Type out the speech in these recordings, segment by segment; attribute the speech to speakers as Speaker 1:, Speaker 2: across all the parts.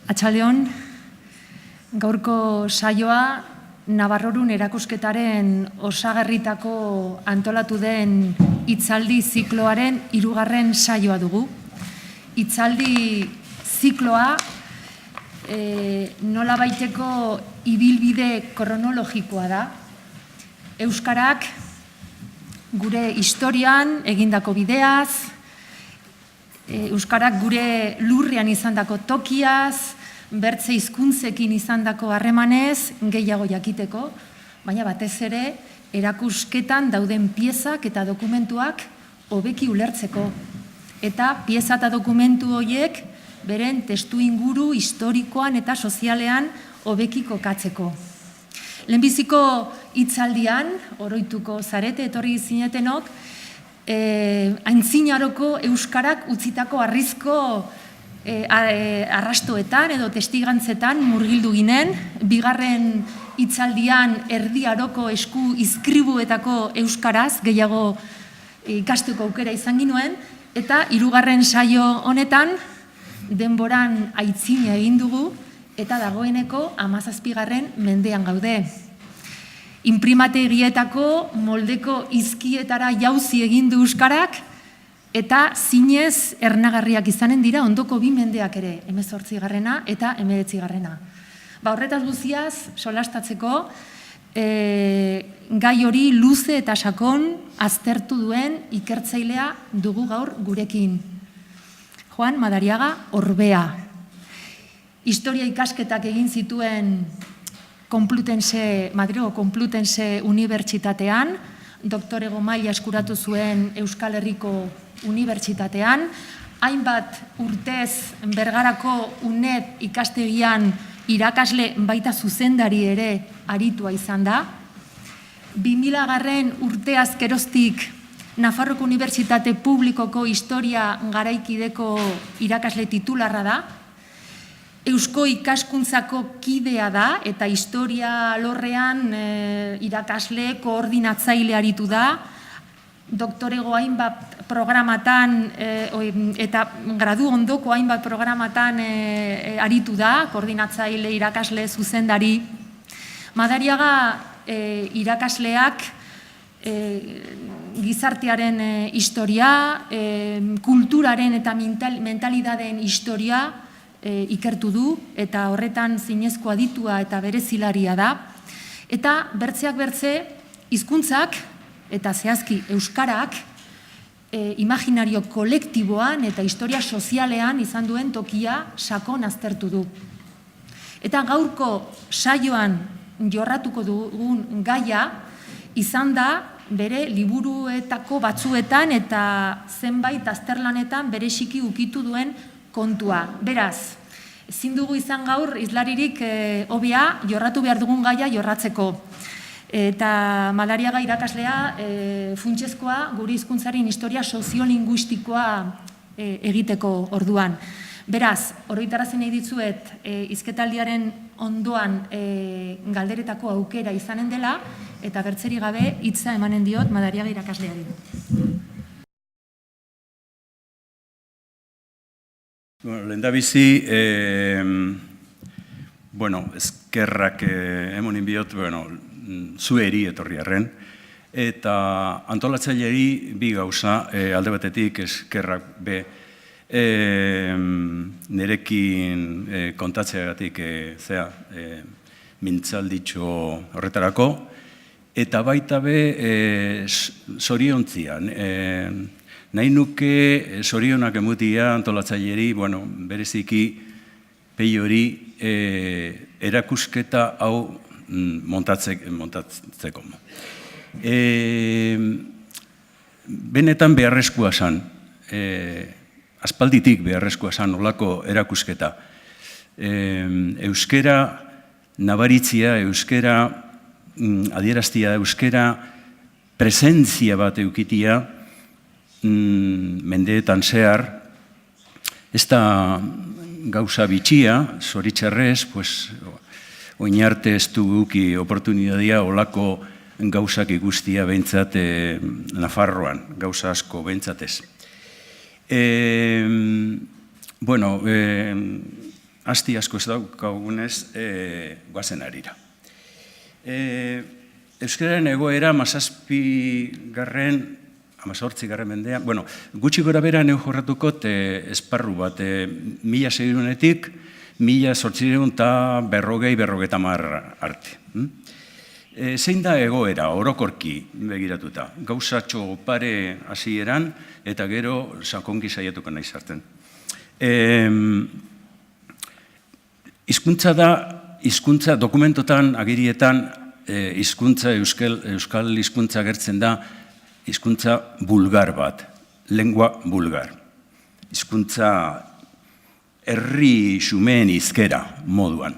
Speaker 1: Atxaldeon, gaurko saioa Navarrorun erakusketaren osagarritako antolatu den hitzaldi zikloaren 3. saioa dugu. Hitzaldi zikloa nolabaiteko ibilbide kronologikoa da. Euskarak gure historian egindako bideaz, Euskarak gure lurrean izandako tokiaz, bertze hizkuntzekin izandako harremanez gehiago jakiteko, baina batez ere erakusketan dauden piezak eta dokumentuak hobeki ulertzeko. Eta pieza eta dokumentu horiek beren testu inguru historikoan eta sozialean hobeki kokatzeko. Lehenbiziko hitzaldian, oroituko zarete etorri zinetenok, aintzinaroko euskarak utzitako arrizko arrastoetan edo testigantzetan murgildu ginen, 2. hitzaldian Erdi Aroko esku izkribuetako euskaraz gehiago ikasteko aukera izan ginuen, eta 3. saio honetan denboran aitzina egin dugu eta dagoeneko 17. mendean gaude. Inprimategietako moldeko izkietara jauzi egin du euskarak, eta zinez ernagarriak izanen dira ondoko 2 mendeak ere, 18. eta 19. Horretaz guztiaz, solastatzeko, gai hori luze eta sakon aztertu duen ikertzailea dugu gaur gurekin. Juan Madariaga Orbea. Historia ikasketak egin zituen Madrilgo Complutense Unibertsitatean, doktorego maila eskuratu zuen Euskal Herriko Unibertsitatean, hainbat urtez Bergarako UNED ikastegian irakasle baita zuzendari ere aritua izan da. 2000. urteaz geroztik Nafarroko Unibertsitate Publikoko historia garaikideko irakasle titularra da, Eusko ikaskuntzako kidea da eta historia alorrean irakasle koordinatzaile aritu da, doktorego hainbat programatan eta gradu ondoko hainbat programatan aritu da, koordinatzaile irakasle zuzendari. Madariaga irakasleak gizartearen historia, kulturaren eta mentalidadeen historia ikertu du, eta horretan zinezko aditua eta berezilaria da. Eta bertzeak bertze, hizkuntzak eta zehazki euskarak imaginario kolektiboan eta historia sozialean izan duen tokia sakon aztertu du. Eta gaurko saioan jorratuko dugun gaia izan da bere liburuetako batzuetan eta zenbait azterlanetan bereziki ukitu duen kontua. Beraz, ezin dugu izan gaur hizlaririk hobea jorratu behar dugun gaia jorratzeko. Eta Madariaga irakaslea funtsezkoa gure hizkuntzaren historia soziolinguistikoa egiteko orduan. Beraz, oroitarazi nahi ditzuet hizketaldiaren ondoan galderetako aukera izanen dela, eta bertzerik gabe hitza emanen diot Madariaga irakasleari.
Speaker 2: Lehendabizi, eskerrak emonin biot, zueri etorri arren, eta antolatzaileari bi gauza, alde batetik eskerrak be, nerekin kontatzeagatik mintzalditxo horretarako, eta baita be zoriontzia. Nahi nuke zorionak emutia antolatzaileari, bereziki pei hori erakusketa hau montatzeko. Benetan beharrezkoa zan, aspalditik beharrezkoa zan olako erakusketa. Euskera nabaritzia, euskera adieraztia, euskera presentzia bat eukitia, mendeetan zehar, ez da gauza bitxia, zoritxarrez, oin arte ez duguki oportunidadia olako gauzak ikustia behintzat Nafarroan, gauza asko behintzatez. asti asko ez daukagunez guazen arira. Euskararen egoera 18. mendean, gutxi gora bera neu jorratukot esparru bat, 1600-etik 1850 arte. Zein da egoera, orokorki begiratuta, gauzatxo pare hasieran eta gero sakonki saiatuko nahi zarten. Hizkuntza da, hizkuntza dokumentotan, agirietan, euskal hizkuntza agertzen da, hizkuntza bulgar bat, lengua bulgar. Hizkuntza herri xumeen hizkera moduan.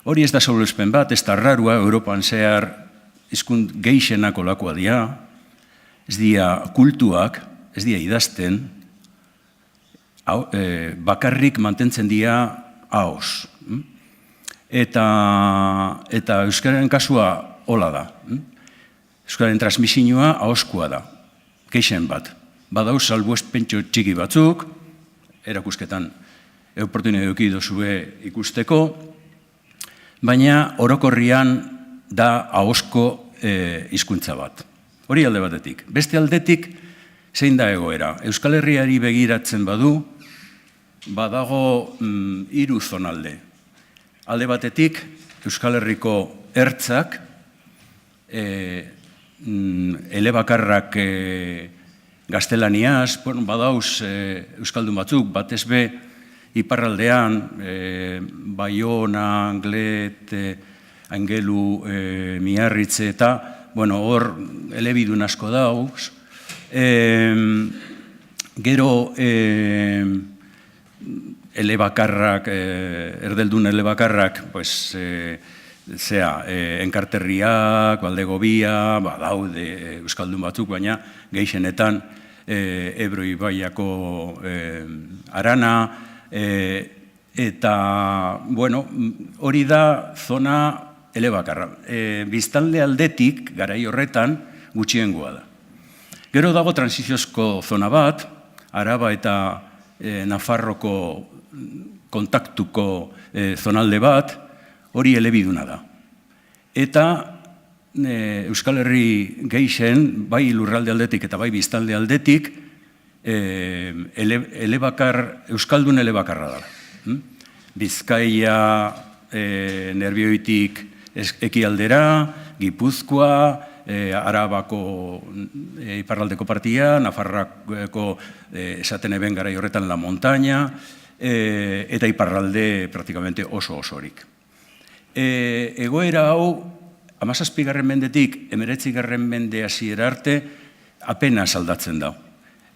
Speaker 2: Hori ez da saulespen bat, ez da rarua, Europan zehar hizkunt geixenak olakoa dira, ez dira kultuak, ez dira idazten, bakarrik mantentzen dira ahoz. Eta euskararen kasua hola da. Euskararen transmisioa ahozkoa da, geixen bat. Badauz salbuespentxo txiki batzuk, erakusketan oportunitatea eduki duzue ikusteko, baina orokorrian da ahozko hizkuntza bat. Hori alde batetik. Beste aldetik, zein da egoera? Euskal Herriari begiratzen badago 3 zonalde. Alde batetik, Euskal Herriko ertzak, elebakarrak gaztelaniaz, badauz euskaldun batzuk, batez be iparraldean, Baiona, Anglet, Angelu, Miarritze eta, hor elebidun asko dauz. Gero elebakarrak, erdeldun elebakarrak, enkarterriak, baldegobia, daude euskaldun batzuk, baina gehienetan Ebro ibaiako arana, eta, hori da zona elebakarra. Biztanle aldetik, garai horretan, gutxiengoa da. Gero dago transiziozko zona bat, Araba eta Nafarroko kontaktuko zonalde bat, hori elebiduna da. Eta Euskal Herri gehien, bai lurralde aldetik eta bai biztanle aldetik, euskaldun elebakarra da. Bizkaia, Nerbioitik ekialdera, Gipuzkoa, Arabako iparraldeko partia, Nafarrako esaten eben garai horretan La Montaña, eta iparralde praktikamente oso-osorik. Egoera hau, 17. mendetik 19. mende hasiera arte, apenas aldatzen da.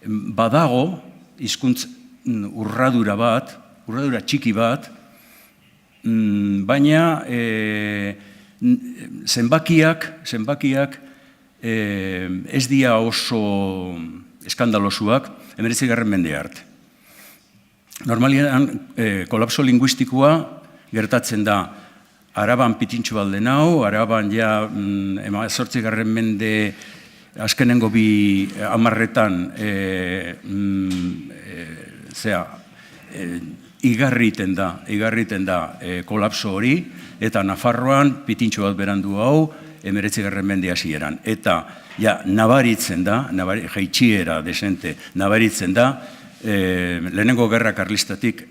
Speaker 2: Badago, hizkuntz urradura bat, urradura txiki bat, baina zenbakiak ez dira oso eskandalosuak 19. mende arte. Normalian, kolapso linguistikoa gertatzen da Araban pitintxo balden hau, Araban ja 18. mende azkenengo 2 hamarretan igarriten da kolapso hori, eta Nafarroan pitintxo bat berandu hau 19. mende hasieran. Eta nabaritzen da, jaitxiera desente, nabaritzen da, lehenengo gerra karlistatik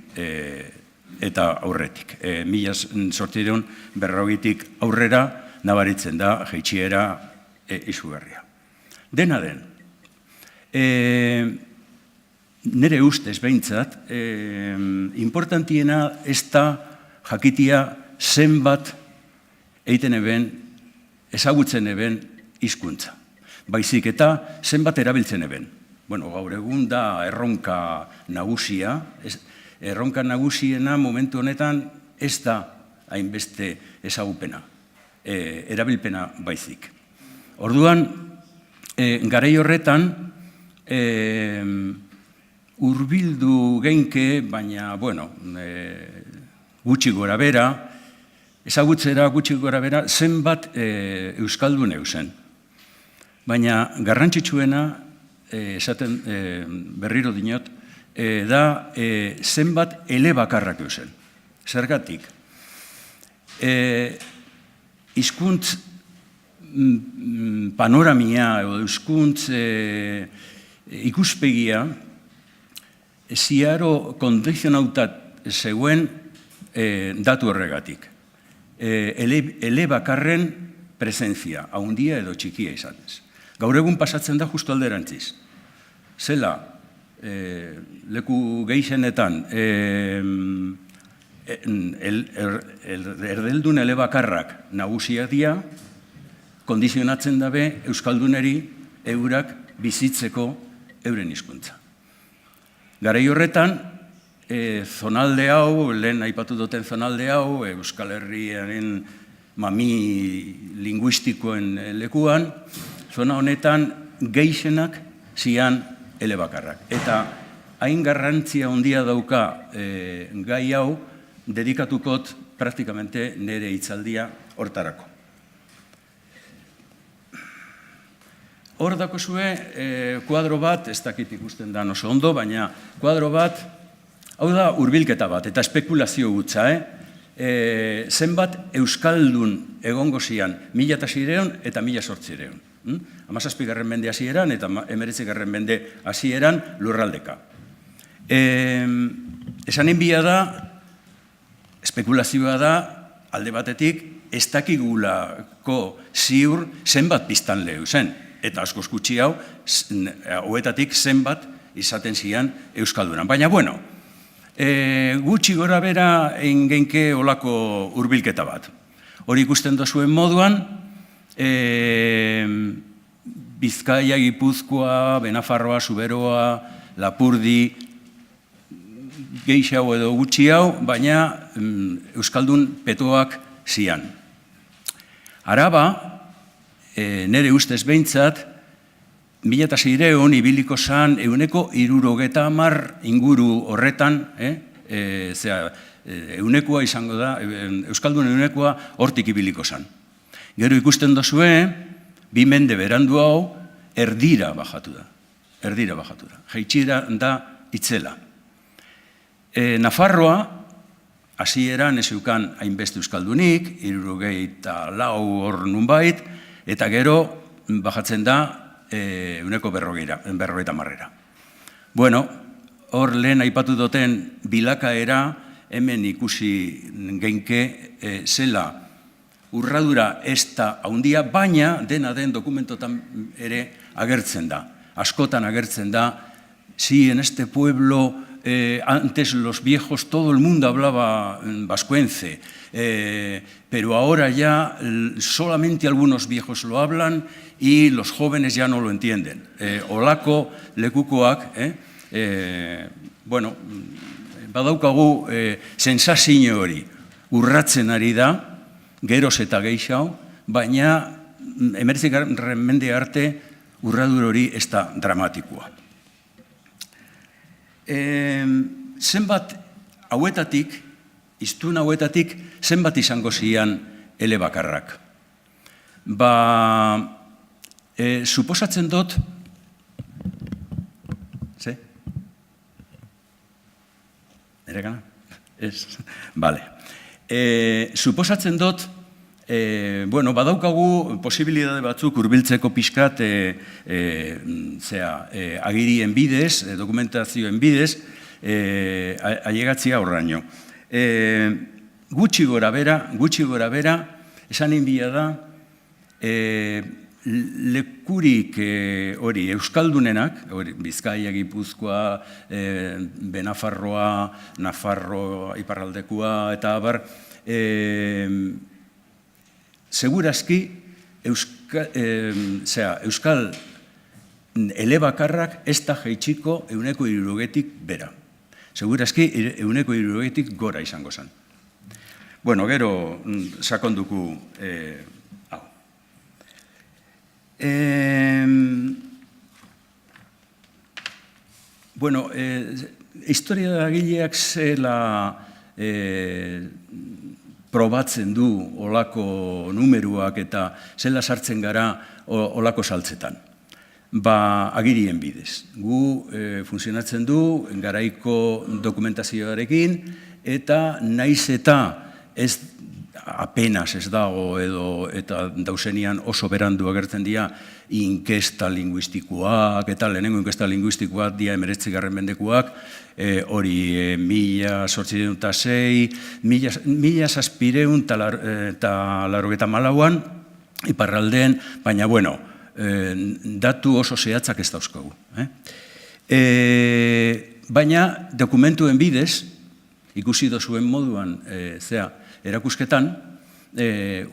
Speaker 2: eta aurretik. 1840 aurrera nabaritzen da jaitxiera izugarria. Dena den, nire ustez behintzat, importantiena ez da jakitia zenbat eiten eben, ezagutzen eben hizkuntza. Baizik eta zenbat erabiltzen eben. Gaur egun da erronka nagusia, erronka nagusiena momentu honetan ez da hainbeste ezagupena, erabilpena baizik. Orduan, garai horretan, hurbildu geinke, baina, gutxi gora bera, ezagutzera gutxi gora bera, zenbat euskaldun eusen. Baina garrantzitsuena, esaten berriro dinot, da zenbat elebakarrak eusen. Zergatik, hizkuntz panoramia edo hizkuntz ikuspegia ziaro kondizionautat zegoen datu horregatik. Elebakarren presentzia, haundia edo txikia izanez. Gaur egun pasatzen da justu alderantziz. Zela, leku gehienetan, erdeldun elebakarrak nagusiak dira, kondizionatzen dabe euskalduneri eurak bizitzeko euren hizkuntza. Garai horretan, zonalde hau, lehen aipatu duten zonalde hau, Euskal Herriaren mami linguistikoen lekuan, zona honetan gehienak zian elebakarrak. Eta hain garrantzia handia dauka gai hau, dedikatukot praktikamente nire hitzaldia hortarako. Hor dakozue kuadro bat, ez dakit ikusten da oso ondo, baina kuadro bat, hau da hurbilketa bat, eta espekulazio gutza, zenbat euskaldun egongo zian 1600 eta 1800. 17. mende hasieran eta 19. mende hasieran lurraldeka. Esanen bila da, espekulazioa da, alde batetik, ez dakigulako ziur zenbat biztanle zen. Eta askoz gutxi hau, hoetatik zenbat izaten zian euskaldunan. Baina, bueno, gutxi gora bera genke olako hurbilketa bat. Hori ikusten dozuen moduan, Bizkaia, Gipuzkoa, Benafarroa, Zuberoa, Lapurdi, gehiago edo gutxi hau, baina euskaldun petoak zian. Araba, nire ustez behintzat, 1600 ibiliko zan euneko 70 inguru horretan, eunekoa izango da, euskaldun eunekoa hortik ibiliko zan. Gero ikusten dozue, 2 mende berandu hau, erdira bajatu da. Jaitsira da itzela. Nafarroa, hasieran ez eukan hainbeste euskaldunik, 74 hor nunbait, eta gero bajatzen da euneko 50. Bueno, hor lehen aipatu duten bilakaera hemen ikusi genke zela urradura ez da haundia, baina dena den dokumentotan ere agertzen da. Askotan agertzen da, si en este pueblo antes los viejos, todo el mundo hablaba vascuence, pero ahora ya solamente algunos viejos lo hablan y los jóvenes ya no lo entienden. Olako lekukoak, bueno, badaukagu sensazio hori urratzen ari da, geroz eta gehiago, baina 19. mende arte urradur hori ez da dramatikoa. Zenbat hauetatik, hiztun hauetatik, zenbat izango zian elebakarrak. Suposatzen dut, ze? Eregana? Ez? Bale. Suposatzen dut, bueno, badaukagu posibilitate batzuk hurbiltzeko pixkat agirien bidez, dokumentazioen bidez, ailegatzia horraino. Gutxi gora bera, esanin bila da, lekurik hori euskaldunenak, Bizkaia, Gipuzkoa, Benafarroa, Nafarroa, iparraldekoa, eta abar, segurazki euskal elebakarrak ez da jaitsiko euneko 70 bera. Segurazki euneko 70 gora izango zen. Bueno, gero sakonduku hau. Bueno, historia gileak zela probatzen du olako numeruak eta zela sartzen gara olako saltzetan. Agirien bidez. Gu funtzionatzen du garaiko dokumentazioarekin eta naiz eta ez apenas ez dago edo eta dauzenian oso berandu agertzen dira inkesta linguistikoak eta lehenengo inkesta linguistikoak dira 19. mendekuak, hori 1806, 1794an iparraldeen, baina bueno, datu oso zehatzak ez dauzkagu. Baina dokumentuen bidez, ikusi dozuen moduan erakusketan,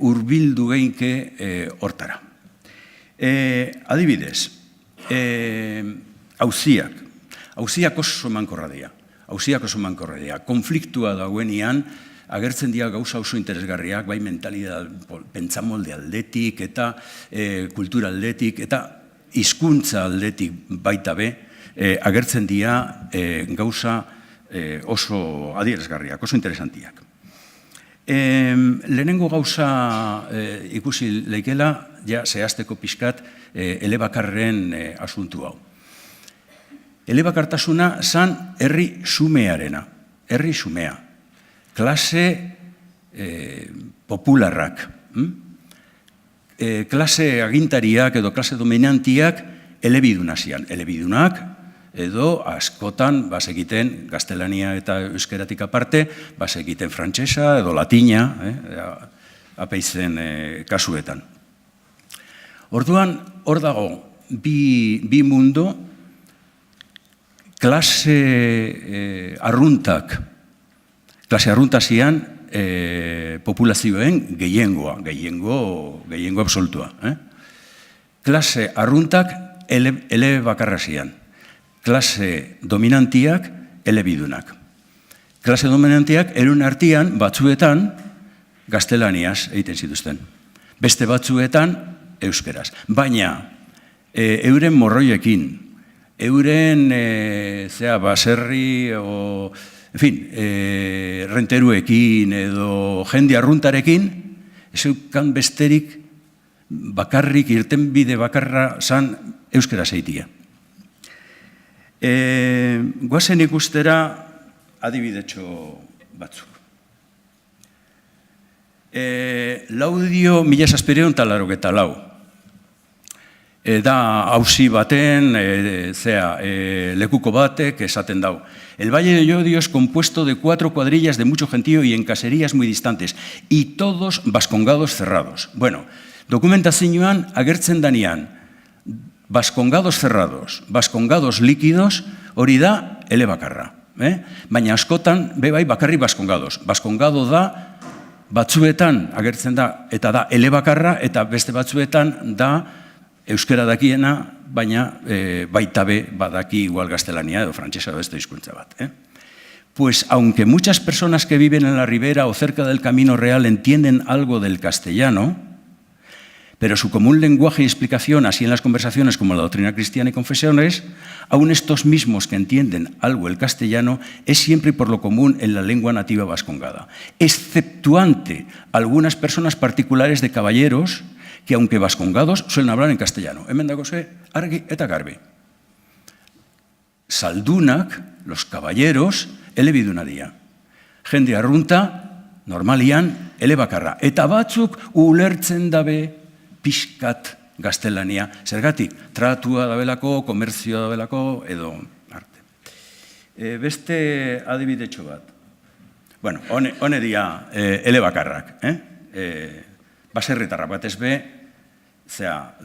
Speaker 2: hurbildu geinke hortara. Adibidez, auziak oso emankorra dira. Konfliktua dagoenean, agertzen dira gauza oso interesgarriak, bai mentalidad, pentsamolde aldetik, eta kultura aldetik, eta hizkuntza aldetik baita be, agertzen dira gauza oso adierazgarriak, oso interesantiak. Lehenengo gauza ikusi leikela, ja zehazteko pixkat elebakarren asuntu hau. Elebakartasuna zan herri xumearena, herri xumea, klase popularrak, klase agintariak edo klase dominantiak elebiduna zian. Elebidunak edo askotan bazekiten gaztelania eta euskeratik aparte, bazekiten frantsesa edo latina, apeizen kasuetan. Orduan, hor dago, bi mundu, klase arruntak zian populazioen gehiengo absolutua. Klase arruntak elebakarra zian. Klase dominantiak elebidunak. Klase dominantiak erun artean batzuetan gaztelaniaz egiten zituzten. Beste batzuetan euskeraz. Baina euren morroiekin, euren baserri o, renteruekin edo jende arruntarekin, ez eukan besterik bakarrik, irtenbide bakarra zan euskera zeitia. Guazen ikustera adibidetxo batzuk. Laudio 1784. Da auzi baten, lekuko batek esaten dau. El Valle de Llodio es compuesto de 4 cuadrillas de mucho gentío y en caserías muy distantes, y todos vascongados cerrados. Bueno, dokumentazioan agertzen danean, vascongados cerrados, vascongados líquidos, hori da elebakarra. Baina askotan, bai bakarri vascongados. Vascongado da, batzuetan agertzen da, eta da elebakarra, eta beste batzuetan da euskera dakiena, baina baita be badaki igual gaztelania edo frantsesa edo beste hizkuntza bat. Pues aunque muchas personas que viven en la ribera o cerca del camino real entienden algo del castellano, pero su común lenguaje y explicación, así en las conversaciones como en la doctrina cristiana y confesiones, aún estos mismos que entienden algo el castellano, es siempre por lo común en la lengua nativa vascongada, exceptuante algunas personas particulares de caballeros que, aunque vascongados, suelen hablar en castellano. Hemen dagoze, argi eta garbi. Saldunak, los caballeros, elebiduna dira. Jende arrunta, normalian, elebakarra. Eta batzuk ulertzen dabe pixkat gaztelania. Zergatik, tratua dabelako, komerzioa dabelako, edo arte. Beste adibidetxo bat. Bueno, hone dia elebakarrak. Baserritarrak bat ez be,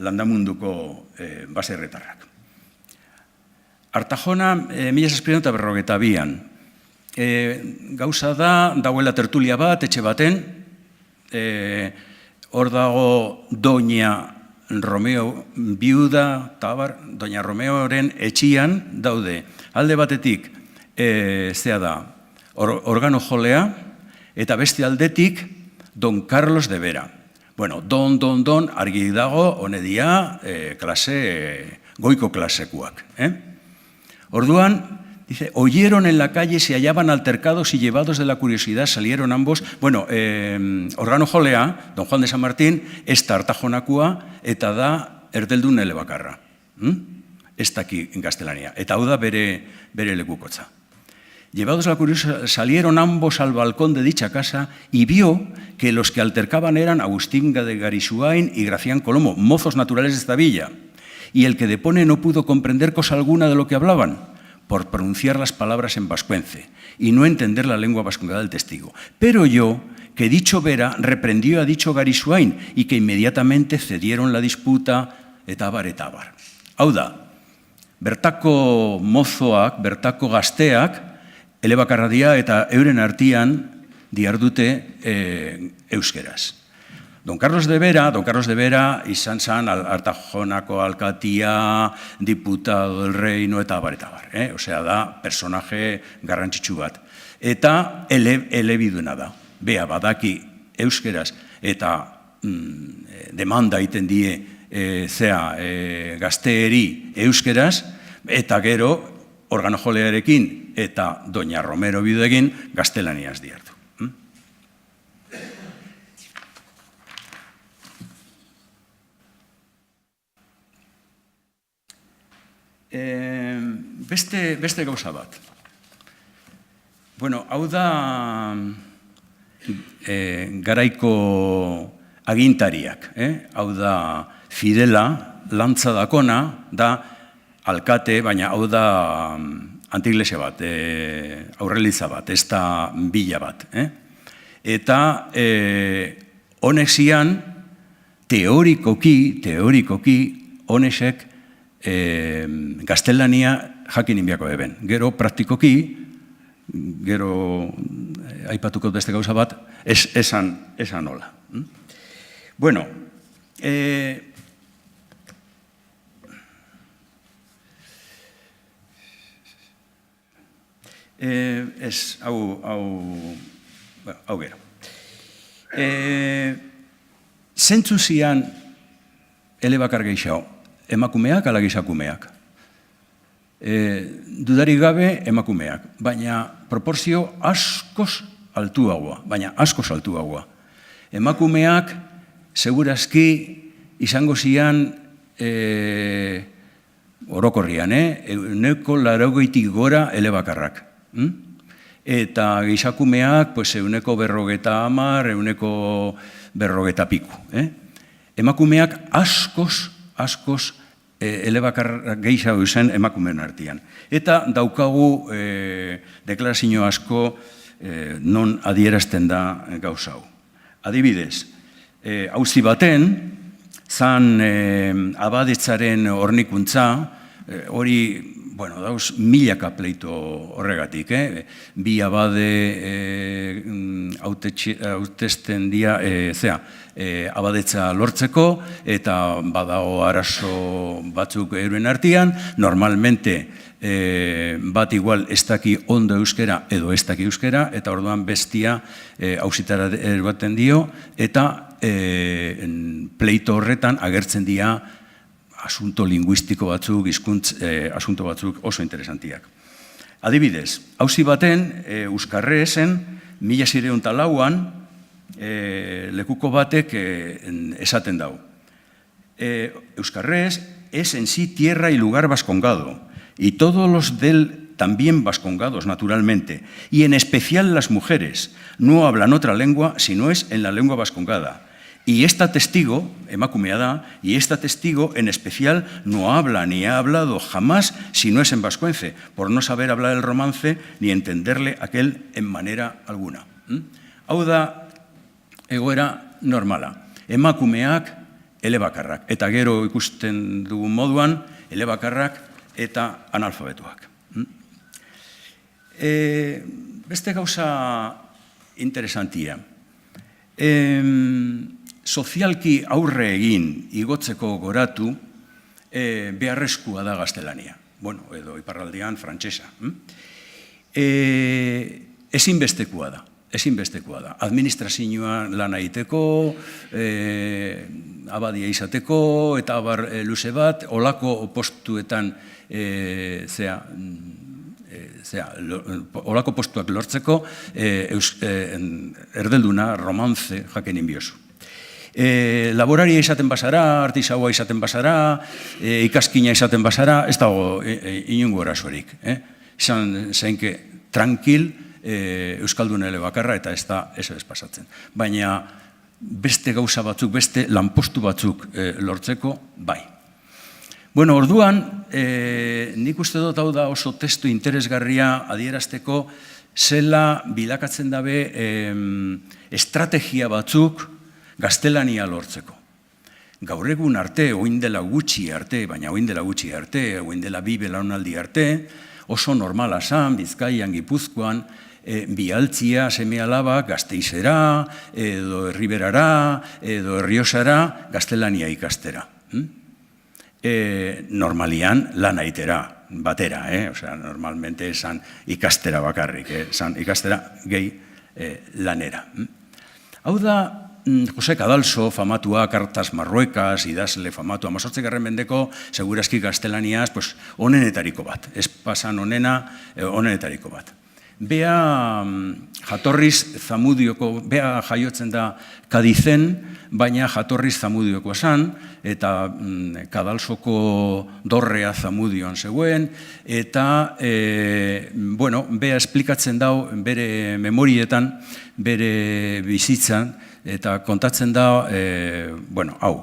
Speaker 2: landamunduko baserritarrak. Artajona, 1742an. Gauza da, dagoela tertulia bat, etxe baten, hor dago Doña Romeo Biuda, Doña Romeoren etxian daude. Alde batetik, organo jolea, eta beste aldetik, Don Carlos de Vera. Bueno, don, argi dago, hone dia, goiko klasekuak. Orduan, dice, oyeron en la calle, se hallaban altercados y llevados de la curiosidad, salieron ambos. Bueno, organo jolea, Don Juan de San Martín, ez da Artajonakua, eta da erdeldun elebakarra. Ez daki gaztelania. Eta hau da bere lekukotza. Llevados la curiosidad, salieron ambos al balcón de dicha casa y vio que los que altercaban eran Agustín de Garisuain y Gracián Colomo, mozos naturales de esta villa. Y el que depone no pudo comprender cosa alguna de lo que hablaban, por pronunciar las palabras en vascuence y no entender la lengua vascongada del testigo. Pero oyó que dicho Vera reprendió a dicho Garisuain y que inmediatamente cedieron la disputa etabar. Hau da, bertako mozoak, bertako gazteak, elebakarra dira eta euren artean dihardute euskeraz. Don Carlos de Vera izan zan Artajonako alkatia, diputado del reino eta abar. Osea da, personaje garrantzitsu bat. Eta elebiduna da. Bea badaki euskeraz eta demanda iten die gazteeri euskeraz, eta gero organo jolearekin eta Doña Romero bideegin gaztelaniaz diartu. Beste gauza bat. Bueno, hau da garaiko agintariak. Hau da Fidela, lantza dakona, da alkate, baina hau da antiglesia bat, aurreliza bat, ez da bila bat. Eta honek zian, teorikoki, honesek gaztelania jakin inbiako eben. Gero praktikoki, gero aipatuko beste gauza bat, esan nola. Bueno, hau gero. Zentzu zian elebakar gehiago, emakumeak ala gizakumeak. Dudarik gabe emakumeak, baina proporzio askoz altuagoa, Emakumeak, segurazki, izango zian orokorrian, euneko 80 gora elebakarrak. Eta gizakumeak, euneko 50, euneko 50 piku. Emakumeak askoz elebakarrak gehiago izan emakumeen artean. Eta daukagu deklarazio asko non adierazten da gauza hau. Adibidez, auzi baten, zan abadetzaren hornikuntza, hori, dauz milaka pleito horregatik. Bi abade hautesten dia, abadetza lortzeko, eta badago arazo batzuk euren artean, normalmente bat igual ez daki ondo euskera edo ez daki euskera, eta orduan bestia auzitara erbaten dio, eta pleito horretan agertzen dira asunto linguistiko batzuk, hizkuntz asunto batzuk oso interesantiak. Adibidez, auzi baten, Euskarrezen, 1604an, lekuko batek esaten dau. Euskarrez es en sí tierra y lugar vascongado, y todos los del también vascongados, naturalmente, y en especial las mujeres, no hablan otra lengua si no es en la lengua vascongada. Y esta testigo, emakumea da, y esta testigo en especial no habla ni ha hablado jamás si no es en vascuence, por no saber hablar el romance ni entenderle aquel en manera alguna. Hau da egoera normala. Emakumeak elebakarrak, eta gero ikusten dugun moduan, elebakarrak eta analfabetuak. Beste gauza interesantia. Sozialki aurre egin igotzeko goratu beharrezkoa da gaztelania. Edo iparraldean frantsesa. Ezinbestekoa da. Administrazioa lana egiteko, abadia izateko, eta abar luze bat, olako postuetan, olako postuak lortzeko, erdelduna, romance, jaken inbiozu. Laboraria izaten bazara, artisaua izaten bazara, ikaskina izaten bazara, ez dago inungo erasorik. Izan zeinke tranquil, euskaldun elebakarra eta ez da ez pasatzen. Baina beste gauza batzuk, beste lanpostu batzuk lortzeko, bai. Bueno, orduan, nik uste dut hau da oso testu interesgarria adierazteko zela bilakatzen dabe estrategia batzuk gaztelania lortzeko. Gaur egun arte, oin dela gutxi arte, baina oin dela gutxi arte, oin dela bi belaunaldi arte, oso normala zan, Bizkaian, Gipuzkoan, bialtzia, seme-alaba, Gasteizera, edo Erriberara, edo Erriosara, gaztelania ikastera. Normalian lan aitera, batera, normalmente esan ikastera bakarrik, esan ikastera gehi lanera. Hau da, Jose Cadalso, famatua, Cartas Marruecas, idazle famatua, 18. mendeko, segurazki gaztelaniaz, onenetariko bat, ez pasan onenetariko bat. Bea jatorriz Zamudioko, bea jaiotzen da Kadizen, baina jatorriz Zamudioko esan, eta Cadalsoko dorrea Zamudion zegoen, eta, bea esplikatzen dau bere memorietan, bere bizitzan, eta kontatzen da, hau.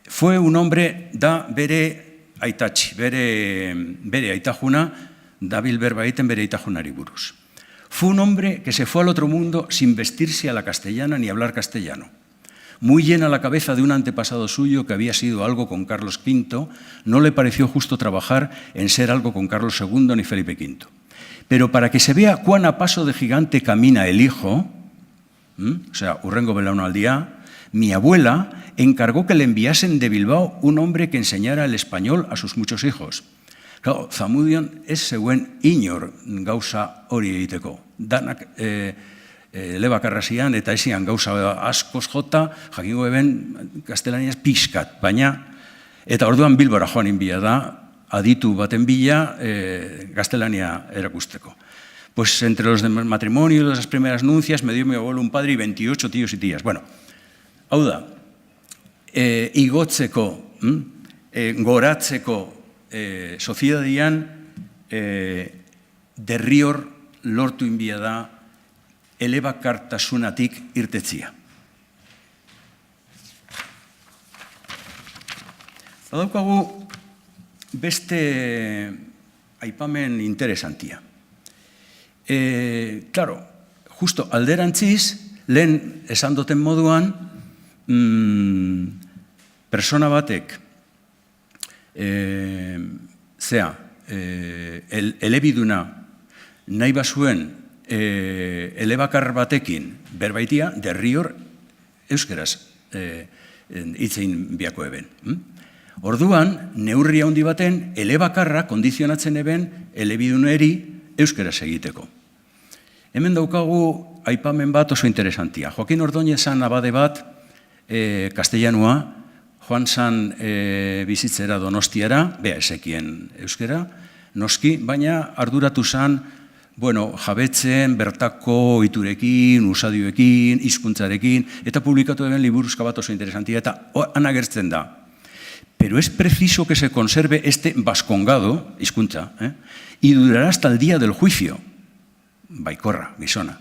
Speaker 2: Fue un hombre da bere aitatxi, bere aitajuna, dabil berba egiten bere aitajunari buruz. Fue un hombre que se fue al otro mundo sin vestirse a la castellana ni hablar castellano. Muy llena la cabeza de un antepasado suyo que había sido algo con Carlos V, no le pareció justo trabajar en ser algo con Carlos II ni Felipe V. Pero para que se vea cuán a paso de gigante camina el hijo, o sea, hurrengo belaunaldia, mi abuela encargó que le enviasen de Bilbao un hombre que enseñara el español a sus muchos hijos. Claro, Zamudion ez zeuen inor gauza hori egiteko. Danak elebakarra zian eta ezian gauza askoz jota, jakingo eben gaztelaniaz pixkat, baina, eta orduan Bilbora joan inbila da, aditu baten bila gaztelania erakusteko. Pues entre los matrimonios, las primeras nuncias, me dio mi abuelo un padre y 28 tíos y tías. Bueno, hau da, igotzeko, goratzeko soziedadian derrior lortu inbia da elebakartasunatik irtetzia. Badaukagu beste aipamen interesantia. Claro, justo alderantziz, lehen esan duten moduan, persona batek elebiduna nahi bazuen elebakar batekin berbaitia, derrior euskeraz hitzein biako eben. Orduan, neurri handi baten, elebakarra kondizionatzen eben elebiduneri euskeraz egiteko. Hemen daukagu aipamen bat oso interesantia. Joaquin Ordóñezan abade bat, kastellanua, joan zan bizitzera Donostiara, bea esekien euskera, noski, baina arduratu zan, jabetzen, bertako iturekin, usadioekin, hizkuntzarekin, eta publikatu eben liburuzka bat oso interesantia, eta anagertzen da. Pero es preciso que se conserve este vascongado, hizkuntza, y durará hasta el día del juicio. Baikorra, gizona.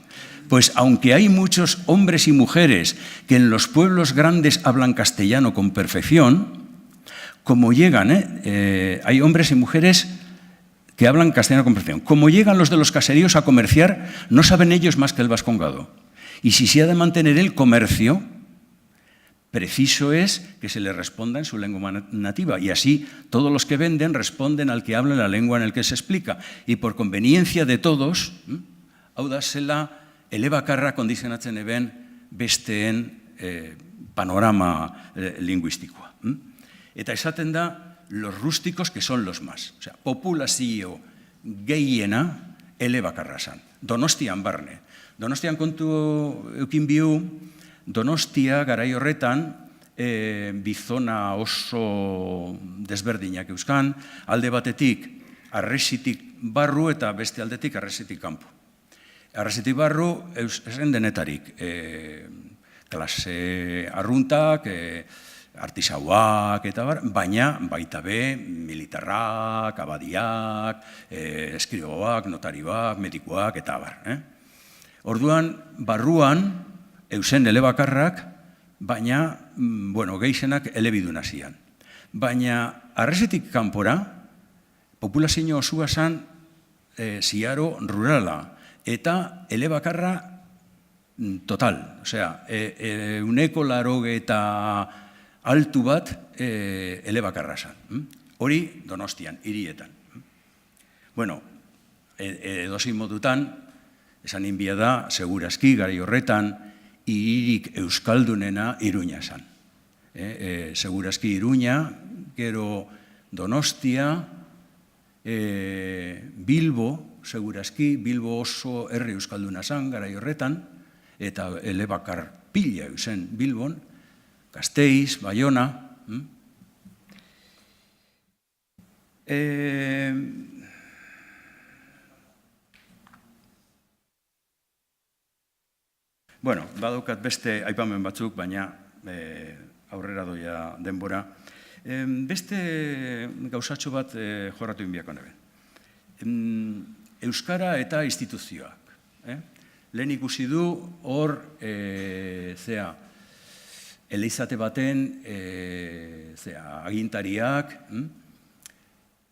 Speaker 2: Pues aunque hay muchos hombres y mujeres que en los pueblos grandes hablan castellano con perfección, como llegan, hay hombres y mujeres que hablan castellano con perfección. Como llegan los de los caseríos a comerciar, no saben ellos más que el vascongado. Y si se ha de mantener el comercio, preciso es que se les responda en su lengua nativa. Y así todos los que venden responden al que habla la lengua en el que se explica. Y por conveniencia de todos, hau da zela elebakarra kondizionatzen eben besteen panorama lingüistikoa. Eta esaten da, los rústicos que son los más. O sea, populazio gehiena elebakarra zan. Donostian barne. Donostian kontu eukin biu, Donostia garai horretan bizona oso desberdinak euskan, alde batetik Arresitik barru eta beste aldetik Arresitik kanpo. Arresitik barru esen denetarik, klase arruntak, artisauak eta bar, baina baita be militarrak, abadiak, eskriboak, notarioak, medikuak eta bar. Orduan, barruan, eusen elebakarrak, baina, gehienak elebiduna zian. Baina, arresetik kanpora, populazio osua zan ziaro rurala, eta elebakarra total. Osea, 180 eta altu bat elebakarra zan. Hori Donostian, hirietan. Bueno, edozein modutan, esan inbia da, segurazki, gari horretan, hiririk euskaldunena Iruña zan. Segurazki Iruña, gero Donostia, Bilbo, segurazki, Bilbo oso herri euskalduna zan, garai horretan, eta elebakar pila eusen Bilbon, Gasteiz, Baiona. Bueno, badaukat beste aipamen batzuk, baina aurrera doia denbora. Beste gauzatxo bat jorratu inbiako nebe. Euskara eta instituzioak. Lehen ikusi du hor, eleizate baten, agintariak,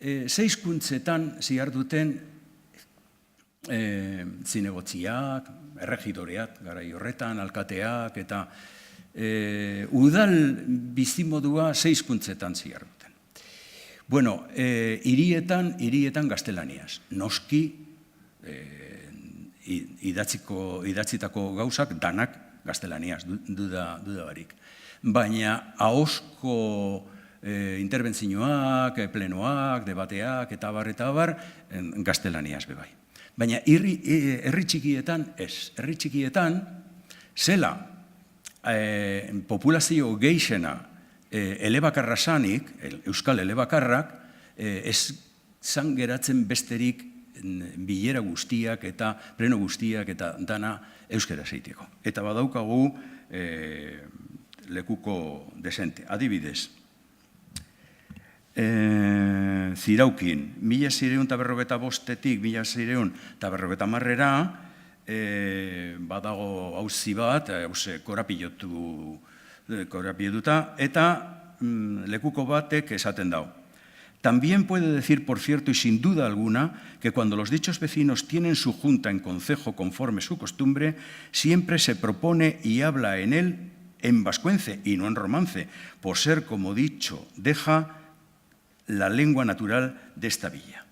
Speaker 2: 6 hizkuntzetan ziharduten zinegotziak, erregidoreak, garai horretan, alkateak, eta udal bizimodua 6 hizkuntzetan ziharduten. Bueno, hirietan gaztelaniaz. Noski, idatzitako gauzak danak gaztelaniaz, duda barik. Baina ahozko interbentzioak, plenoak, debateak, eta bar, gaztelaniaz bebai. Baina herri txikietan ez. Herri txikietan, zela populazio gehixena elebakarra zanik, euskal elebakarrak, ez zan geratzen besterik bilera guztiak eta pleno guztiak eta dana euskera zeiteko. Eta badaukagu lekuko desente. Adibidez, Ziraukin, 1655-etik 1650-ra, badago auzi bat, korapilotuta, eta lekuko batek esaten dau. También puede decir, por cierto, y sin duda alguna, que cuando los dichos vecinos tienen su junta en concejo conforme su costumbre, siempre se propone y habla en él en vascuence y no en romance, por ser, como dicho, deja la lengua natural de esta villa.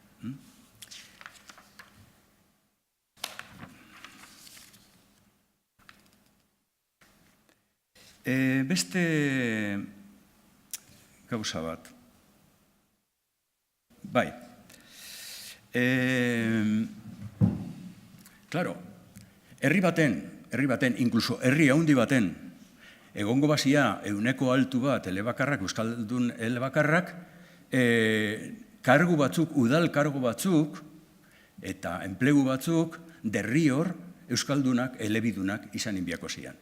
Speaker 2: Beste gauza bat. Bai. Claro, herri baten, inkluso herri handi baten, egongo bazia euneko altu bat elebakarrak, euskaldun elebakarrak, kargu batzuk, udal kargu batzuk, eta enplegu batzuk, derrior, euskaldunak, elebidunak izan inbiako zian.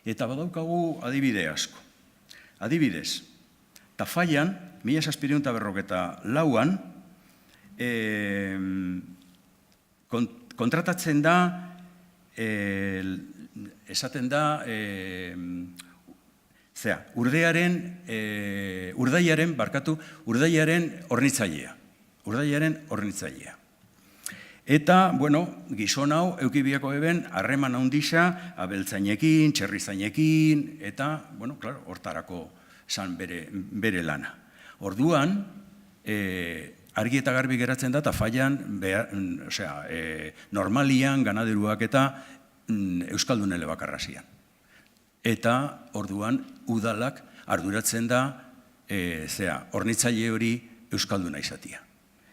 Speaker 2: Eta badaukagu adibide asko. Adibidez, Tafallan, 1754an, kontratatzen da, esaten da, urdaiaren hornitzailea. Eta, gizon hau, eukibiako eben, harreman handixa, abeltzainekin, txerrizainekin, eta, hortarako zan bere lana. Orduan, argi eta garbi geratzen da, Tafallan, normalian, ganaderuak eta euskaldun elebakarra zian. Eta, orduan, udalak arduratzen da, hornitzaile hori euskalduna izatia.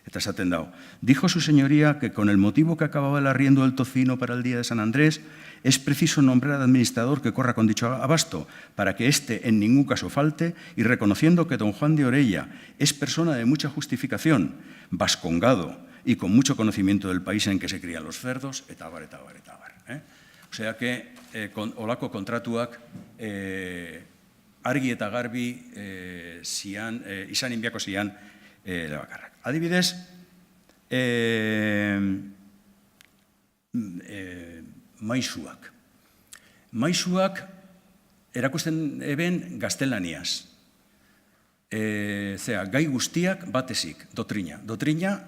Speaker 2: Eta esaten dago, dijo su señoría que con el motivo que acababa el arriendo del tocino para el día de San Andrés, es preciso nombrar al administrador que corra con dicho abasto, para que éste en ningún caso falte, y reconociendo que don Juan de Orella es persona de mucha justificación, vascongado y con mucho conocimiento del país en que se crían los cerdos, eta bar. O sea que, olako kontratuak argi eta garbi izan inbiako zian elebakarrak. Adibidez, maisuak. Maisuak erakusten eben gaztelaniaz. Gai guztiak batezik, dotrina. Dotrina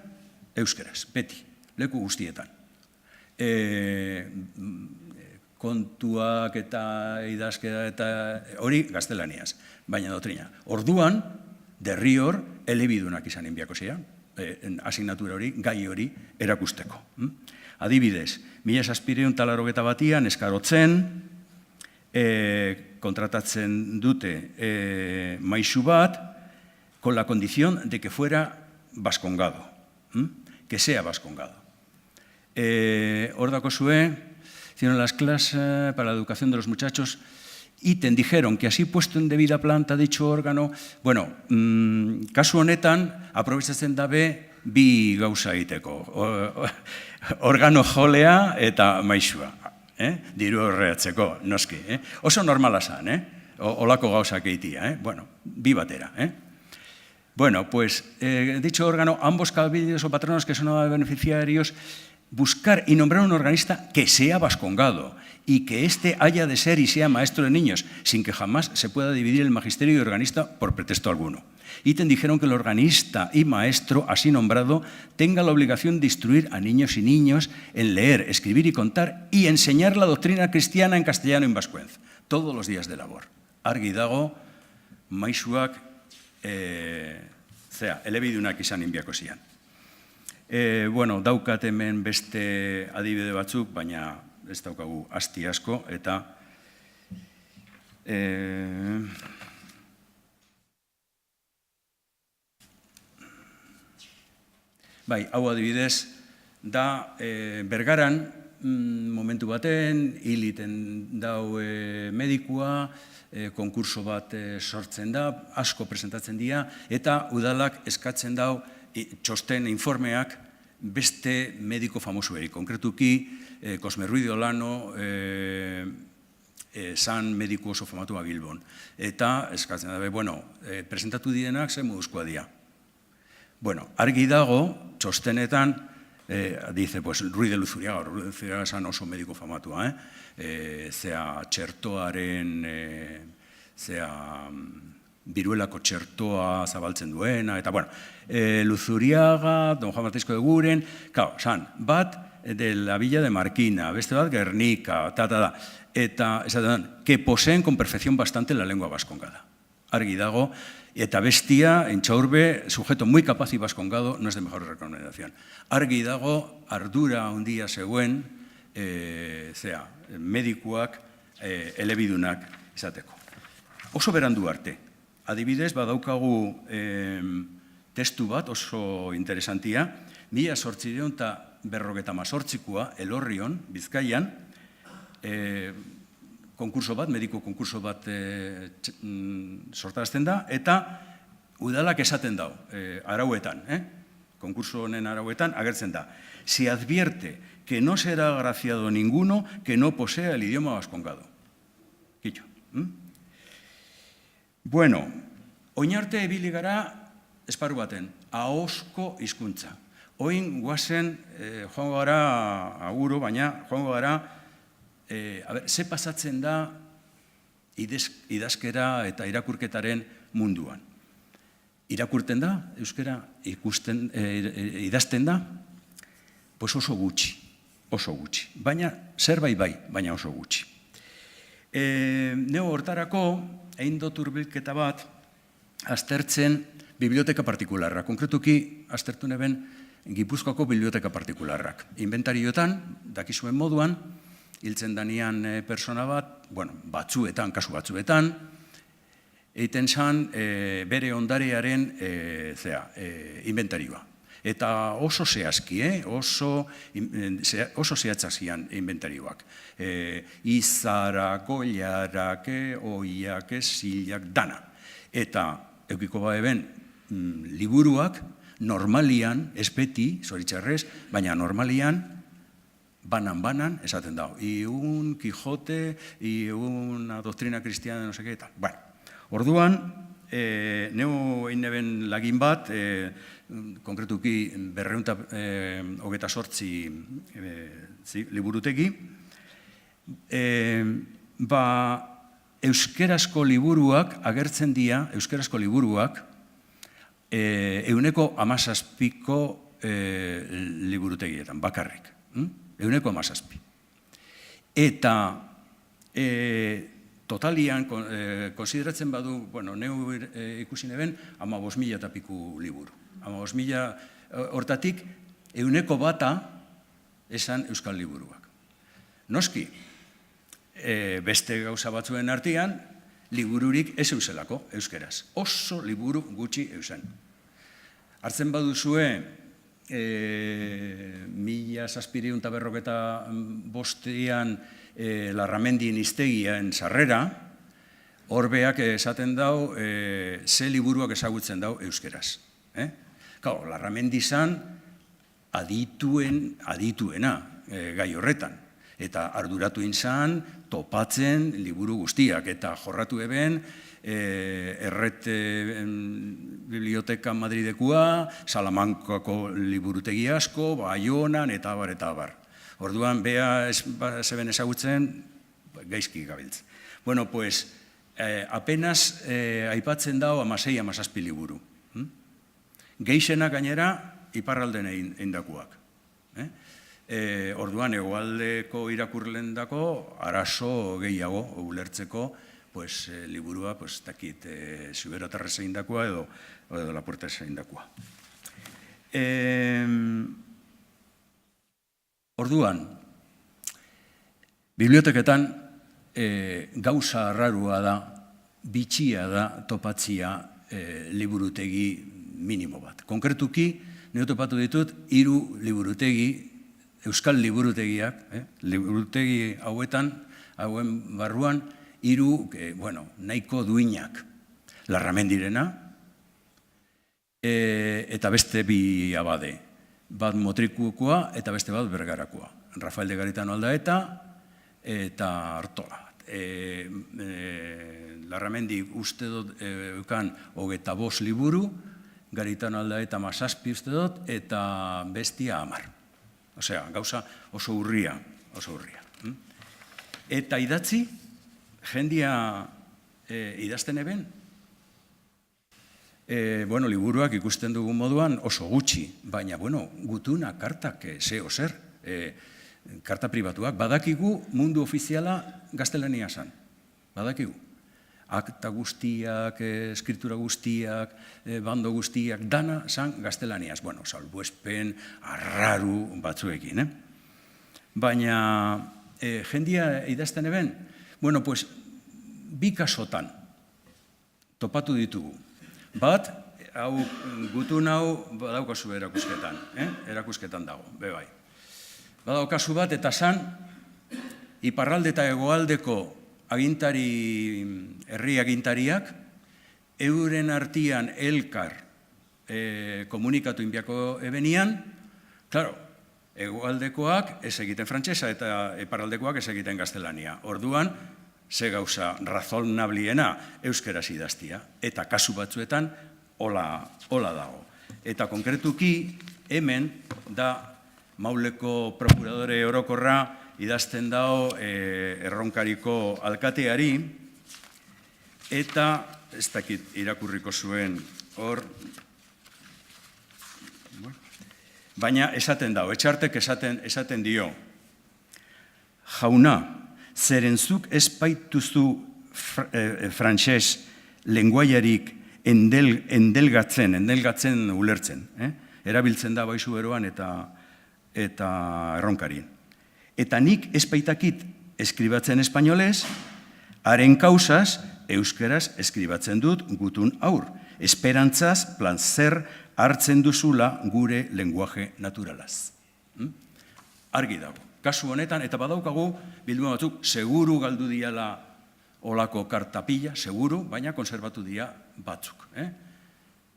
Speaker 2: euskeraz, beti, leku guztietan. Kontuak eta idazkera eta hori gaztelaniaz, baina dotrina. Orduan, derrior, elebidunak izan inbiako zian, asignatura hori, gai hori erakusteko. Adibidez, 1781 eskarotzen, kontratatzen dute maisu bat, con la condición de que fuera vascongado, que sea vascongado. Hor dakozue, hicieron las clases para la educación de los muchachos y te dijeron que así puesto en debida planta dicho órgano, bueno, kasu honetan, aprobetzatzen dabe bi gauza egiteko, organo jolea eta maisua, diru horreatzeko, noski. Oso normala zan, olako gauzak egitia, bueno, bi batera. Bueno, pues, dicho órgano, ambos cabildos o patronos que son beneficiarios, buscar y nombrar un organista que sea vascongado y que éste haya de ser y sea maestro de niños, sin que jamás se pueda dividir el magisterio y organista por pretexto alguno. Y te dijeron que el organista y maestro así nombrado tenga la obligación de instruir a niños y niños en leer, escribir y contar y enseñar la doctrina cristiana en castellano y en vascuence, todos los días de labor. Argi dago, maisuak, elebidunak izan inbiako zian. Bueno, daukat hemen beste adibide batzuk, baina ez daukagu asti asko, eta bai, hau adibidez, da Bergaran, momentu baten, hiliten dau medikua, konkurso bat sortzen da, asko presentatzen dira, eta udalak eskatzen dau txosten informeak beste mediko famosuei. Konkretuki, Cosme Ruiz de Olano zan mediku oso famatua Bilbon. Eta eskatzen dabe, bueno, presentatu direnak zen moduzkoa dira. Bueno, argi dago, txostenetan, dice, pues, Ruiz de Luzuriaga, Ruiz de Luzuriaga zan oso mediku famatua, zea txertoaren, zea biruelako txertoa zabaltzen duena, eta, bueno, Luzuriaga, Don Juan Francisco de Guren, zan, bat de la Villa de Marquina, beste bat Guernica, eta, que poseen con perfección bastante la lengua vascongada. Argi dago, eta bestia, Entxaurbe, sujeto muy capaz y vascongado, no es de mejor recomendación. Argi dago, ardura handia zegoen, medikuak, elebidunak izateko. Oso berandu arte. Adibidez, badaukagu testu bat oso interesantia, 1858 Elorrion, Bizkaian, konkurso bat, mediko konkurso bat sortarazten da, eta udalak esaten dau, arauetan, konkurso honen arauetan, agertzen da. Se advierte que no será agraciado ninguno que no posea el idioma vascongado. Kitxo. Bueno, oinarte ebili gara esparru baten, ahozko hizkuntza. Oin guazen, joango gara aguro, baina joango gara, ze pasatzen da idazkera eta irakurketaren munduan. Irakurten da, euskera idazten da, pues oso gutxi, baina zerbait bai, baina oso gutxi. Neo hortarako, egin dut hurbilketa bat, aztertzen biblioteka partikularra. Konkretuki, aztertu neben Gipuzkoako biblioteka partikularrak. Inventarioetan, dakizuen moduan, hiltzen danian persona bat, bueno, batzuetan, kasu batzuetan, egiten zan bere ondarearen inventarioa. Eta oso zehazki, oso zehatzak zian inventarioak. Izarak, goiarak, oiak, zilak, dana. Eta eukiko baeben liburuak normalian, ez beti, zoritxarrez, baina normalian, banan, esaten dago. I un Quijote, i una doctrina cristiana, no sé qué, tal. Bueno, Orduan, neu egin neben lagin bat, konkretuki 228 liburutegi, euskerazko liburuak agertzen dira, euskerazko liburuak, 17ko liburutegietan, bakarrik. 17. Eta totalian, konsideratzen badu, neu ikusi neben, 15.000 eta piku liburu. 15.000 hortatik, 100 esan euskal liburuak. Noski, beste gauza batzuen artean, libururik ez euselako, euskeraz. Oso liburu gutxi eusen. Hartzen baduzue, 1755 Larramendien iztegien sarrera, horbeak esaten dau, ze liburuak ezagutzen dau euskeraz. Larramendi izan adituena gai horretan. Eta arduratu inzan, topatzen liburu guztiak, eta jorratu eben, Erret Biblioteka Madridekua, Salamankako liburutegi asko, Baionan, eta abar, eta abar. Orduan, bea zeben ezagutzen, gaizki gabiltz. Bueno, pues, apenas aipatzen dao 16-17 liburu. Geixenak gainera, iparralden eindakuak. Orduan, hegoaldeko irakurlendako arazo gehiago ulertzeko liburua, dakit, Zuberotarrez eindakoa edo Lapuertas eindakoa. Orduan, biblioteketan gauza arrarua da, bitxia da topatzia liburutegi minimo bat. Konkretuki, nire topatu ditut, 3 liburutegi, euskal liburutegiak, liburutegi hauen barruan, 3, nahiko duinak. Larramendirena, eta beste 2 abade. Bat Motrikukoa eta beste bat Bergarakoa. Rafael de Garitano Aldaeta eta Artola. Larramendi uste dut eukan 25 liburu, Garitano Aldaeta 17 uste dut, eta bestia 10. Osea, gauza oso urria. Eta idatzi, jendia idazten eben, liburuak ikusten dugun moduan oso gutxi, baina, gutuna kartak zeo zer, karta pribatuak, badakigu mundu ofiziala gaztelania zan, badakigu. Akta guztiak, eskritura guztiak, bando guztiak, dana zan gaztelaniaz, salbuespen, arraru batzuekin, Baina, jendia idazten eben, 2 kasotan topatu ditugu. Bat, gutun hau badaukazu erakusketan dago, bebai. Badaukazu bat, eta zan, iparralde eta hegoaldeko herri agintariak, euren artian elkar komunikatu inbiako ebenian, klaro, hegoaldekoak ez egiten frantsesa eta iparraldekoak ez egiten gaztelania. Orduan, ze gauza razonabliena euskeraz idaztia, eta kasu batzuetan hola dago. Eta konkretuki hemen da Mauleko prokuradore orokorra idazten dago Erronkariko alkateari, eta ez dakit irakurriko zuen hor, baina esaten dago, etxartek esaten dio, jauna, zerenzuk ez baituzu frantses lenguaiarik endelgatzen ulertzen. Erabiltzen da baizu beroan eta erronkarien. Eta nik ez baitakit eskribatzen espainolez, haren kausaz euskeraz eskribatzen dut gutun aur. Esperantzaz planzer hartzen duzula gure lenguaje naturalaz. Argi dago. Kasu honetan, eta badaukagu, bilduma batzuk, seguru galdu diala olako kartapila, seguru, baina konserbatu dira batzuk.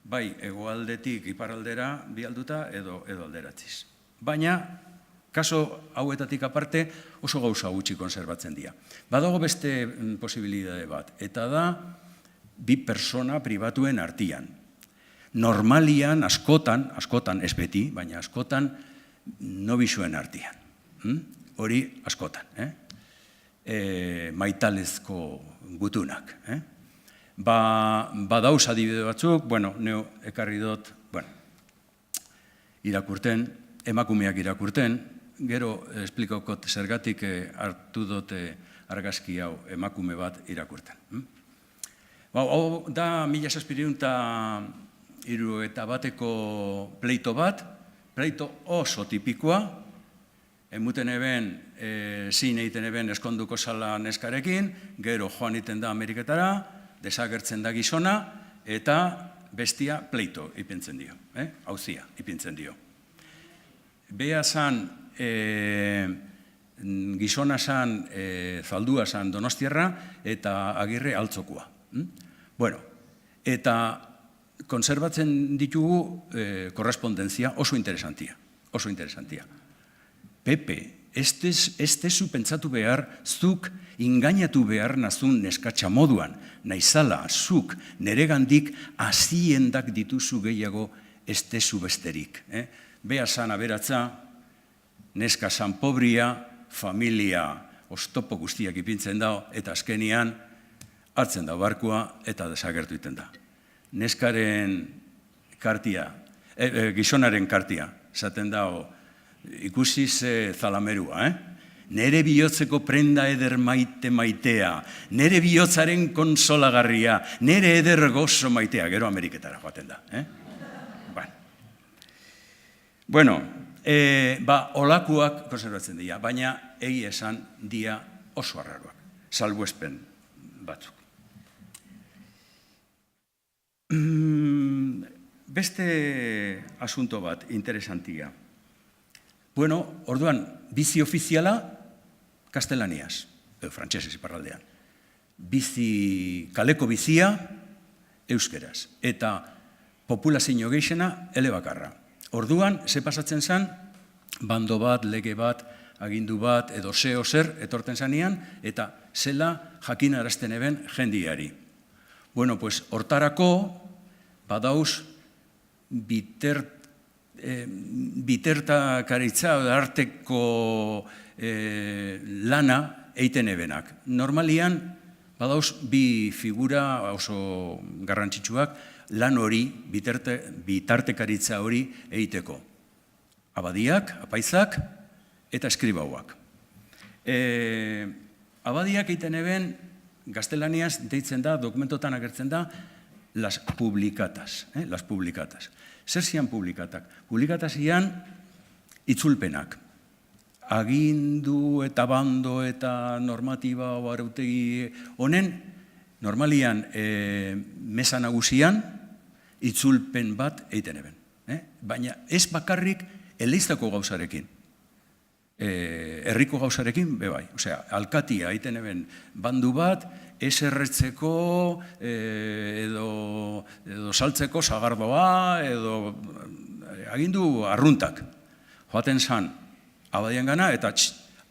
Speaker 2: Bai, hegoaldetik iparraldera bialduta edo alderatziz. Baina, kaso hauetatik aparte, oso gauza gutxi konserbatzen dira. Badago beste posibilitate bat, eta da, bi persona pribatuen artian. Normalian, askotan, ez beti, baina askotan, nobixuen artian. Hori askotan. Maitalezko gutunak. Badauz adibide batzuk, neo ekarri dut, irakurten, emakumeak irakurten, gero esplikokot zergatik hartu dut argazki hau emakume bat irakurten. Hau da 1771 pleito bat, pleito oso tipikoa, emuten eben, zin egiten eben eskonduko zala neskarekin, gero joan iten da Ameriketara, desagertzen da gizona, eta bestia pleito ipintzen dio, hauzia ipintzen dio. Bea zan, gizona zan, zaldua zan Donostiarra, eta Agirre Altzokoa. Eta konserbatzen ditugu korrespondentzia oso interesantia. Pepe, ez tezu pentsatu behar, zuk ingainatu behar nazun neskatxa moduan, naizala, zuk neregandik aziendak dituzu gehiago ez tezu besterik. Bea zan aberatza, neska zan pobria, familia oztopo guztiak ipintzen da, eta azkenian hartzen da barkua eta desagertu iten da. Neskaren kartia, gizonaren kartia, zaten da, ikusi ze zalamerua, nere bihotzeko prenda eder maitea, nere bihotzaren konsolagarria, nere eder gozo maitea, gero Ameriketara joaten da. Olakuak konservatzen dira, baina egi esan dia oso arraroak, salbuespen batzuk. Beste asunto bat, interesantia. Orduan, bizi ofiziala, kastelaniaz, frantsesez iparraldean. Kaleko bizia, euskeraz. Eta populazio gehixena, elebakarra. Orduan, ze pasatzen zen, bando bat, lege bat, agindu bat, edo zeo zer, etorten zanean, eta zela jakinarazten eben jendiari. Hortarako, badauz, bitertakaritza arteko lana eiten ebenak. Normalian, badauz, bi figura oso garrantzitsuak lan hori, bitartekaritza hori eiteko. Abadiak, apaizak eta eskribauak. Abadiak eiten eben, gaztelaniaz deitzen da, dokumentotan agertzen da, las publicatas. Zer zian publikatak? Publikatak zian itzulpenak. Agindu eta bando eta normatiba arautegi honen, normalian mesa nagusian itzulpen bat eiten eben. Baina ez bakarrik eleiztako gauzarekin. Herriko gauzarekin, bebai. Osea, alkatia eiten eben bandu bat, ez erretzeko, edo saltzeko sagardoa, edo agindu arruntak. Joaten zan, abadian gana, eta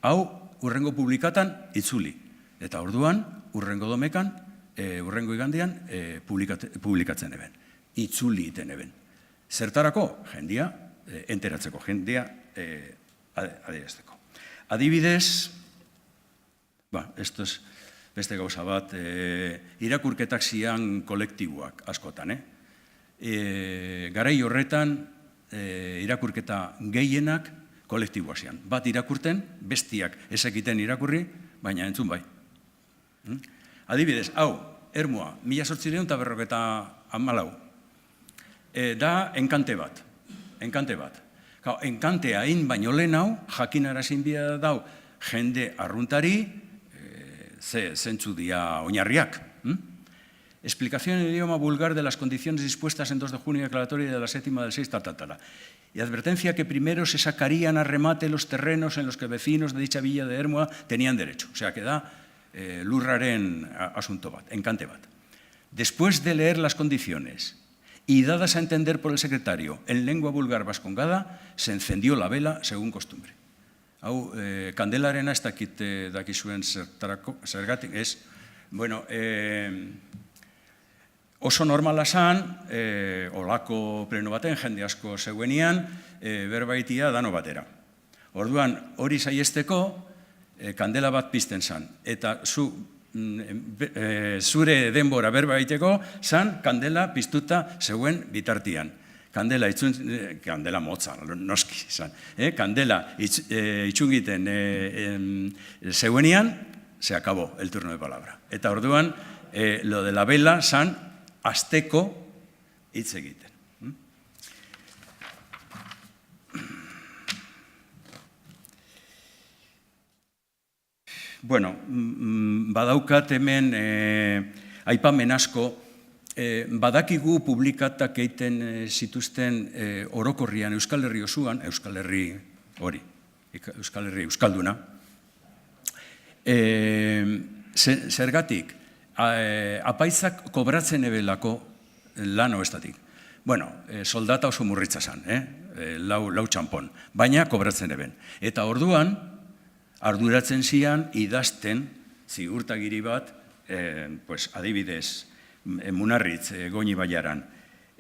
Speaker 2: hau urrengo publikatan itzuli. Eta orduan, urrengo domekan, urrengo igandean, publikatzen eben. Itzuli iten eben. Zertarako, jendia, enteratzeko, jendia, adierazteko. Adibidez, esto es beste gauza bat, irakurketak zian kolektiboak askotan. Garai horretan, irakurketa gehienak kolektiboa zian. Bat irakurten, bestiak ezekiten irakurri, baina entzun bai. Adibidez, hau, Ermua, 1854. Da enkante bat. Enkantea hain baino lehen hau, jakinarazin bida dau jende arruntari, zentzu dia oinarriak. Explicación en idioma vulgar de las condiciones dispuestas en 2 de junio declaratoria de la 7ª del 6, Y advertencia que primero se sacarían a remate los terrenos en los que vecinos de dicha villa de Ermua tenían derecho. O sea, que da lurraren asunto bat, enkante bat. Después de leer las condiciones y dadas a entender por el secretario en lengua vulgar vascongada, se encendió la vela según costumbre. Hau, kandelarena ez dakizuen zergatik, ez, bueno, Oso normala zan, olako pleno baten, jende asko zegoenian, berbaitia dano batera. Orduan, hori saiesteko, kandela bat pizten zan. Eta zure denbora berbaiteko, zan kandela piztuta zeuen bitartian. Kandela motza, noski zan. Kandela itxungiten zeuenian, se acabó el turno de palabra. Eta orduan, lo de la vela zan, asteko hitz egiten. Bueno, badaukat hemen aipamen asko, badakigu publikatak egiten zituzten orokorrian Euskal Herri osoan, Euskal Herri hori, Euskal Herri Euskalduna. Zergatik, apaizak kobratzen ebelako lan hoestatik. Bueno, soldata oso murritza zan, lau txampon, baina kobratzen eben. Eta orduan, arduratzen zian idazten ziurtagiri bat, adibidez, Munarritz, Goñi Baiaran,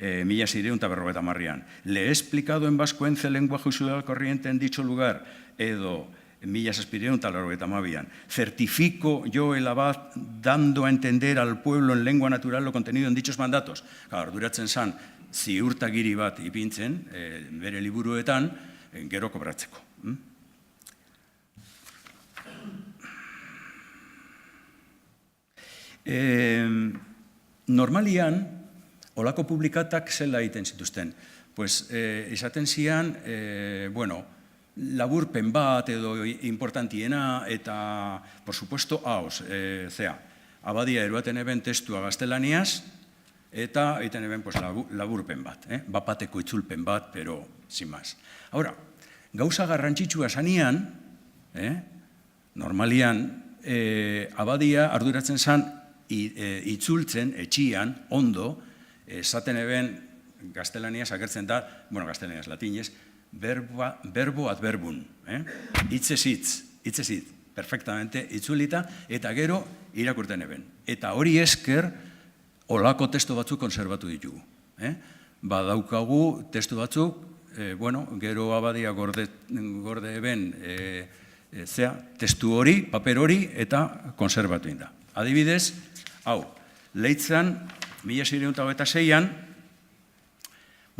Speaker 2: 1650. Le he explicado en vascuence el lenguaje usual corriente en dicho lugar, edo 1692. Certifico yo el abad dando a entender al pueblo en lengua natural lo contenido en dichos mandatos. Arduratzen zan, ziurtagiri bat ipintzen, bere liburuetan, gero kobratzeko. Normalian, olako publikatak zela egiten zituzten. Izaten zian, laburpen bat edo importantiena eta, por supuesto, haos, abadia eruaten eben testua gaztelaniaz eta egiten eben laburpen bat, bapateko itzulpen bat, pero sin más. Ahora, gauza garrantzitsua zanean, normalian, abadia arduratzen zan itzultzen, etxian, ondo, esaten eben gaztelaniaz agertzen da, gaztelaniaz latinez, verbo ad verbum, hitzez hitz, perfectamente itzulita, eta gero irakurten eben. Eta hori esker, olako testu batzuk konserbatu ditugu. Badaukagu testu batzuk, gero abadia gorde eben testu hori, paper hori, eta konserbatu inda. Adibidez, hau, Leitzan, 1626an,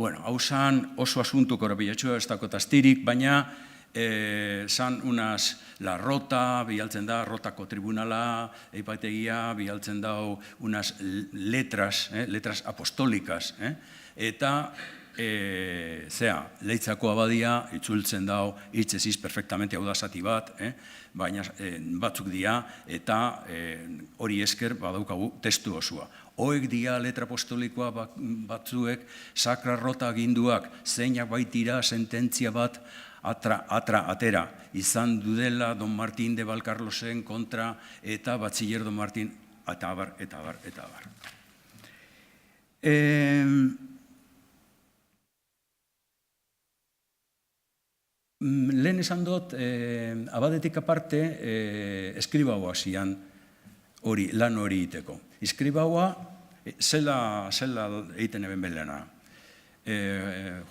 Speaker 2: hau zan oso asuntu korapilatxua ez dako tastirik, baina zan unas la rota, bialtzen da, rotako tribunala, eipategia, bialtzen da unas letras apostólicas, eta Leitzako abadia itzultzen dau hitzeziz perfectamente hau da zati bat, baina batzuk dia eta hori esker badaukagu testu osua. Hoek dia letra apostolikoa batzuek sakra rota aginduak zeinak baitira sententzia bat atera izan dudela Don Martín de Valcarlosen kontra eta Batxiller Don Martín eta abar. Lehen esan dut, abadetik aparte, eskribaua zian lan hori iteko. Eskribaua, zela egiten eben belena.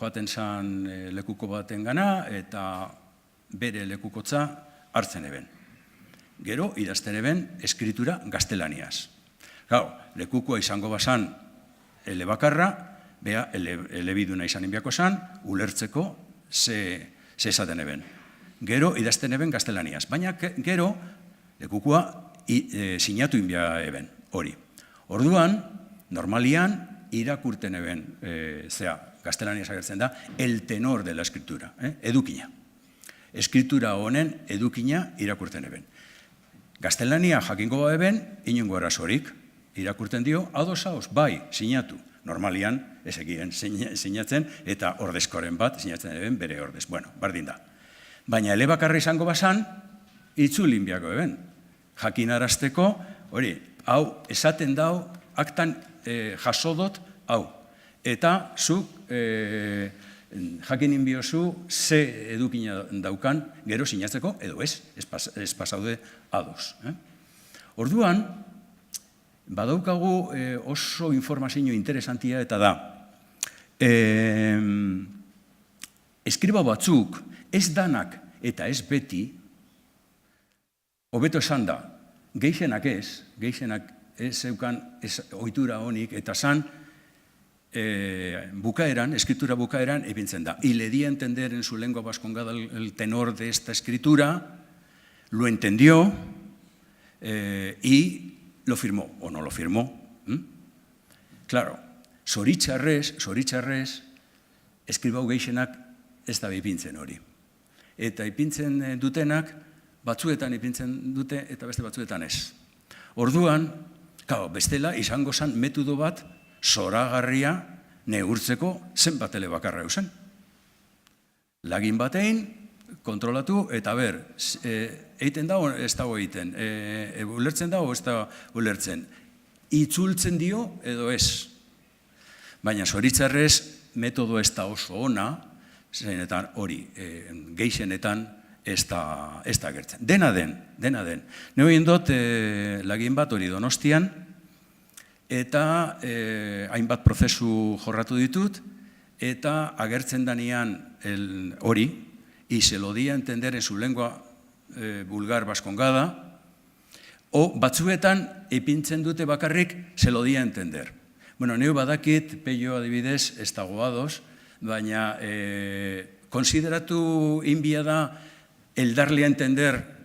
Speaker 2: Joaten zan lekuko baten gana, eta bere lekukotza hartzen eben. Gero, idazten eben, eskritura gaztelaniaz. Gau, lekukoa izango bazan elebakarra, bea, elebiduna izan inbiako zan, ulertzeko, ze esaten eben. Gero, idazten eben gaztelaniaz. Baina gero, lekukua sinatu inbia eben, hori. Orduan, normalian, irakurten eben, gaztelaniaz agertzen da, el tenor de la escritura, edukina. Escritura honen edukina irakurten eben. Gaztelania jakingo eben, inongo arazorik, irakurten dio, ados, bai, sinatu. Normalian, ez egien sinatzen, eta ordezkoren bat sinatzen eben bere ordez. Bardin da. Baina elebakarra izango bazan, itzulin biako eben. Jakinarazteko, hori, hau, esaten dau, aktan jasodot, hau. Eta, zuk, jakinin biozu, ze edukina daukan, gero sinatzeko, edo ez pasaude ados. Orduan, badaukagu oso informazio interesantia eta da. Eskriba batzuk, ez danak eta ez beti, hobeto esan da, gehienak ez zeukan ohitura honik, eta zan bukaeran, escritura bukaeran, epintzen da. Y le di a entender en su lengua vascongada el tenor de esta escritura, lo entendió y lo firmó, o no lo firmó. Claro, zoritxarrez, eskribau gehienak ez da ipintzen hori. Eta ipintzen dutenak, batzuetan ipintzen dute eta beste batzuetan ez. Orduan, bestela izango zen metodo bat zoragarria neurtzeko zenbat elebakarra eusen. Lagin batein, kontrolatu eta egiten da o ez dago egiten, ulertzen da o ez da ulertzen. Itzultzen dio edo ez. Baina zoritxarrez metodo ez da oso ona, zenetan hori gehienetan ez da gertzen. Dena den. Ne horien dut lagin bat hori Donostian, eta hainbat prozesu jorratu ditut, eta agertzen danean hori, y se lo di a entender en su lengua vulgar vascongada, o batzuetan ipintzen dute bakarrik se lo di a entender. Bueno, neu badakit, peio adibidez, ez dago ados, baina konsideratu inbia da el darle a entender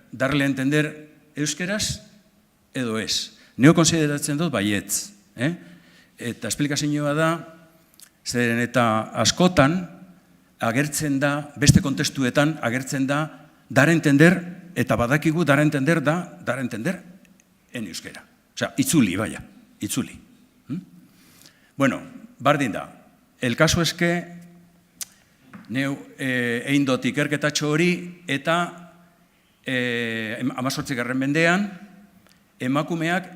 Speaker 2: euskeraz edo ez. Neu konsideratzen dut baietz. Eta esplikazioa da, zeren eta askotan agertzen da, beste kontestuetan agertzen da, dar a entender, eta badakigu dar a entender da, dar a entender en euskera. Osea, itzuli, baina, itzuli. Bueno, bardin da. El caso es que neu egin dut ikerketatxo hori eta 18. mendean emakumeak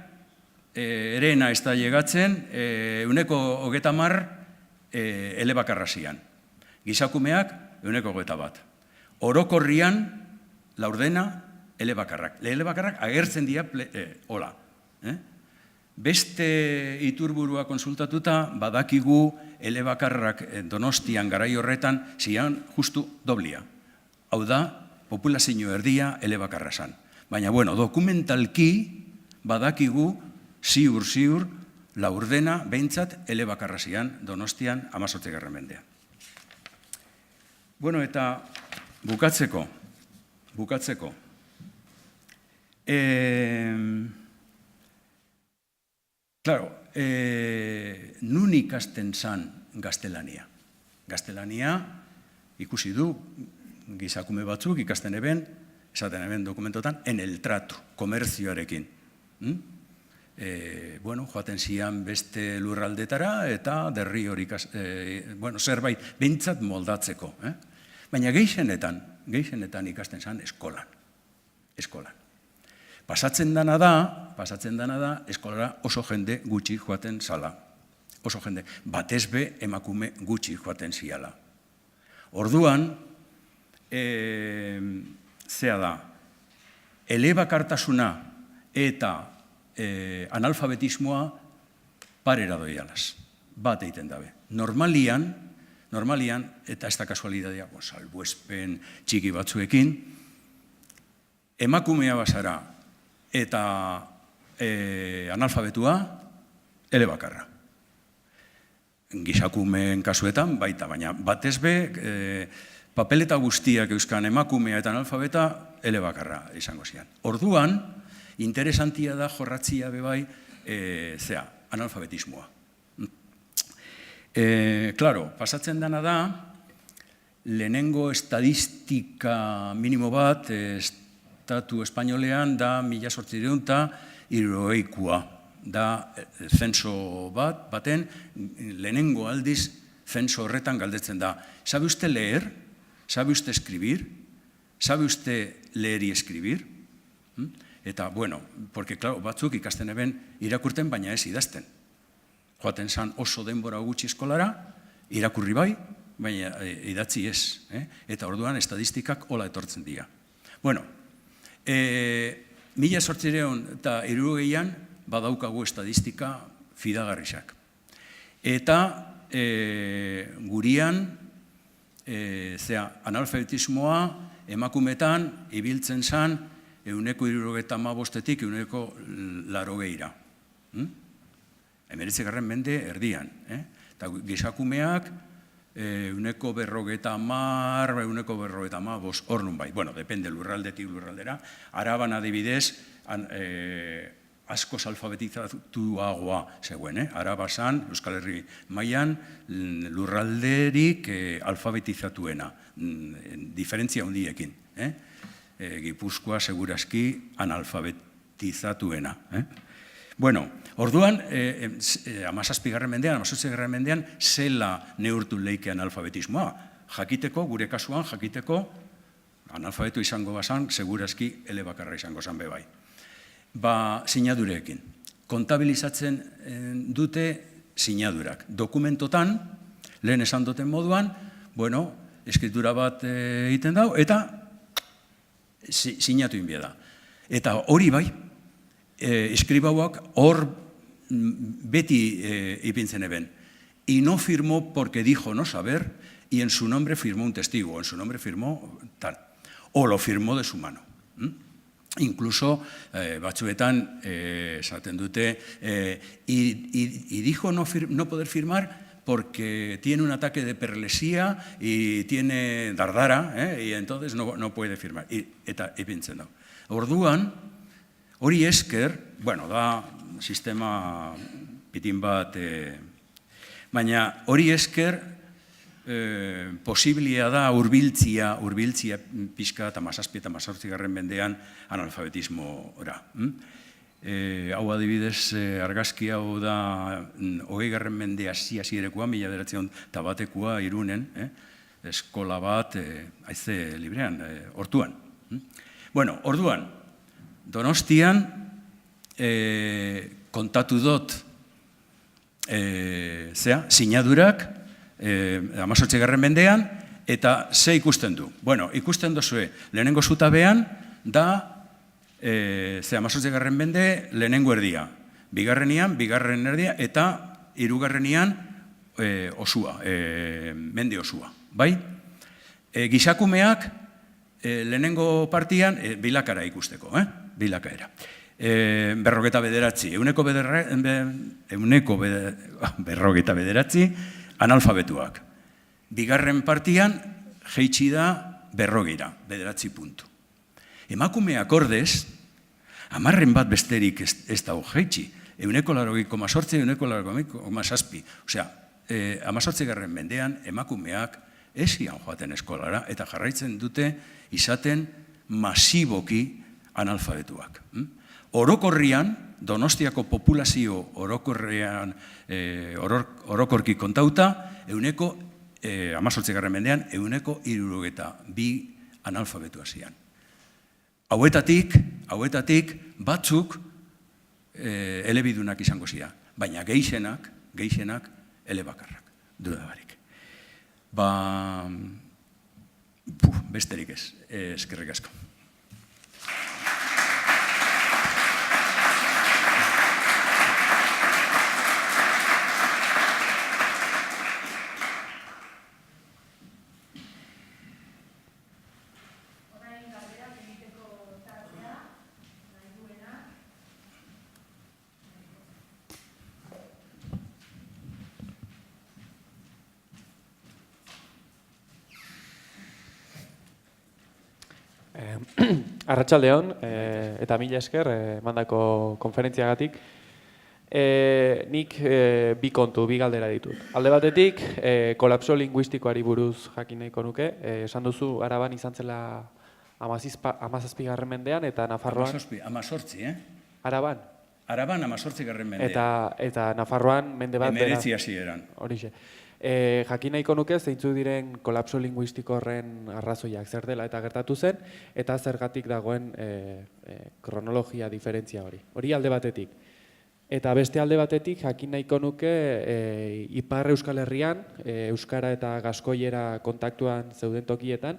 Speaker 2: erena ez da llegatzen 130 elebakarra zian. Gizakumeak 121. Orokorrian laurdena elebakarrak. Elebakarrak agertzen dira hola. Beste iturburua konsultatuta badakigu elebakarrak Donostian garai horretan zian justu doblia. Hau da, populazio erdia elebakarra zan. Baina, bueno, dokumentalki badakigu ziur, laurdena behintzat elebakarra zian Donostian 18. mendean. Bueno, eta bukatzeko. Claro, nun ikasten zan gaztelania. Gaztelania ikusi du gizakume batzuk ikasten eben, esaten eben dokumentotan, en el trato, komerzioarekin. Bueno, joaten zian beste lurraldetara eta derri hori, zerbait, behintzat moldatzeko. Baina gehienetan ikasten zan eskolan. Pasatzen dana da, eskolara oso jende gutxi joaten zala. Oso jende, batez be emakume gutxi joaten ziala. Orduan, zea da, elebakartasuna eta analfabetismoa parera doialaz. Bat egiten dabe. Normalian, eta ez da kasualidadea, salbuespen txiki batzuekin, emakumea bazara eta analfabetua elebakarra. Gizakumeen kasuetan baita, baina batez be papeleta guztiak euskan emakumea eta analfabeta elebakarra izango zian. Orduan, interesantia da jorratzia bebai, analfabetismoa. Claro, pasatzen dana da, lehenengo estadistika minimo bat, Estatu espainolean da 1870 da zenso baten lehenengo aldiz zenso horretan galdetzen da. ¿Sabe usted leer? ¿Sabe usted escribir? ¿Sabe usted leer y escribir? Eta, bueno, porque, claro, batzuk ikasten eben irakurten, baina ez idazten. Joaten zan oso denbora gutxi eskolara, irakurri bai, baina idatzi ez. Eta orduan estadistikak hola etortzen dira. Bueno, 1870an badaukagu estadistika fidagarrisak. Eta gurian, analfabetismoa emakumetan ibiltzen zan 75-etik 80-ra. 19. mende erdian. Eta gizakumeak 50-50, 50-50, hor nun bai. Bueno, depende lurraldetik lurraldera. Araban adibidez, askoz alfabetizatuagoa zegoen. Araba zan, Euskal Herri mailan lurralderik alfabetizatuena. Diferentzia handiekin. Gipuzkoa segurazki analfabetizatuena. Bueno, orduan, 17. mendean, 18. mendean, zela neurtu leike analfabetismoa. Jakiteko, gure kasuan, jakiteko, analfabetu izango bazan, segurazki elebakarra izango zan bebai. Sinadurekin. Kontabilizatzen dute sinadurak. Dokumentotan, lehen esan duten moduan, bueno, eskritura bat egiten dau, eta sinatu inbia da. Eta hori bai, eskribauak hor beti ipintzen eben. Y no firmó porque dijo no saber, y en su nombre firmó un testigo, en su nombre firmó tal. O lo firmó de su mano. Incluso batzuetan esaten dute, y dijo no poder firmar porque tiene un ataque de perlesía y tiene dardara, y entonces no puede firmar. Eta ipintzen da. Orduan, hori esker, bueno, da sistema pitin bat, baina hori esker posiblia da urbiltzia pixka eta 17 eta 18. mendean analfabetismora. Hau adibidez, argazki hau da 20. mende hasierekoa, 1901 Irunen, eskola bat, haize librean, hortuan. Bueno, orduan, Donostian kontatu dut sinadurak 18. mendean, eta ze ikusten du? Bueno, ikusten duzue, lehenengo zutabean da 18. mende lehenengo erdia, bigarrenian, bigarren erdia, eta hirugarrenian osua, mende osua, bai? Gizakumeak lehenengo partian bilakara ikusteko, bilakaera. 59, analfabetuak. Bigarren partian, jeitsi da 9 puntu. Emakumeak ordez, 10 bat besterik ez dago jeitsi. 98,8, 98,7. Osea, 18. mendean emakumeak esian joaten eskolara eta jarraitzen dute izaten masiboki analfabetuak. Orokorrian, Donostiako populazio orokorki kontauta, 18. mendean, 72 analfabetua zian. Hauetatik batzuk elebidunak izango zian, baina gehienak elebakarrak, dudabarik. Besterik ez, eskerrik asko.
Speaker 3: Arratsaldeon, eta mila esker emandako konferentziagatik. Nik bi galdera ditut. Alde batetik, kolapso linguistikoari buruz jakin nahiko nuke. Esan duzu, Araban izan zela 17. mendean, eta Nafarroan...
Speaker 2: 18,
Speaker 3: Araban?
Speaker 2: Araban 18. mendean.
Speaker 3: Eta Nafarroan mende bat...
Speaker 2: 19 hasieran.
Speaker 3: Horixe. Jakin nahiko nuke zeintzu diren kolapso linguistiko horren arrazoiak zer dela eta gertatu zen, eta zergatik dagoen kronologia diferentzia hori. Hori alde batetik. Eta beste alde batetik jakin nahiko nuke Ipar Euskal Herrian, euskara eta gaskoiera kontaktuan zeuden tokietan,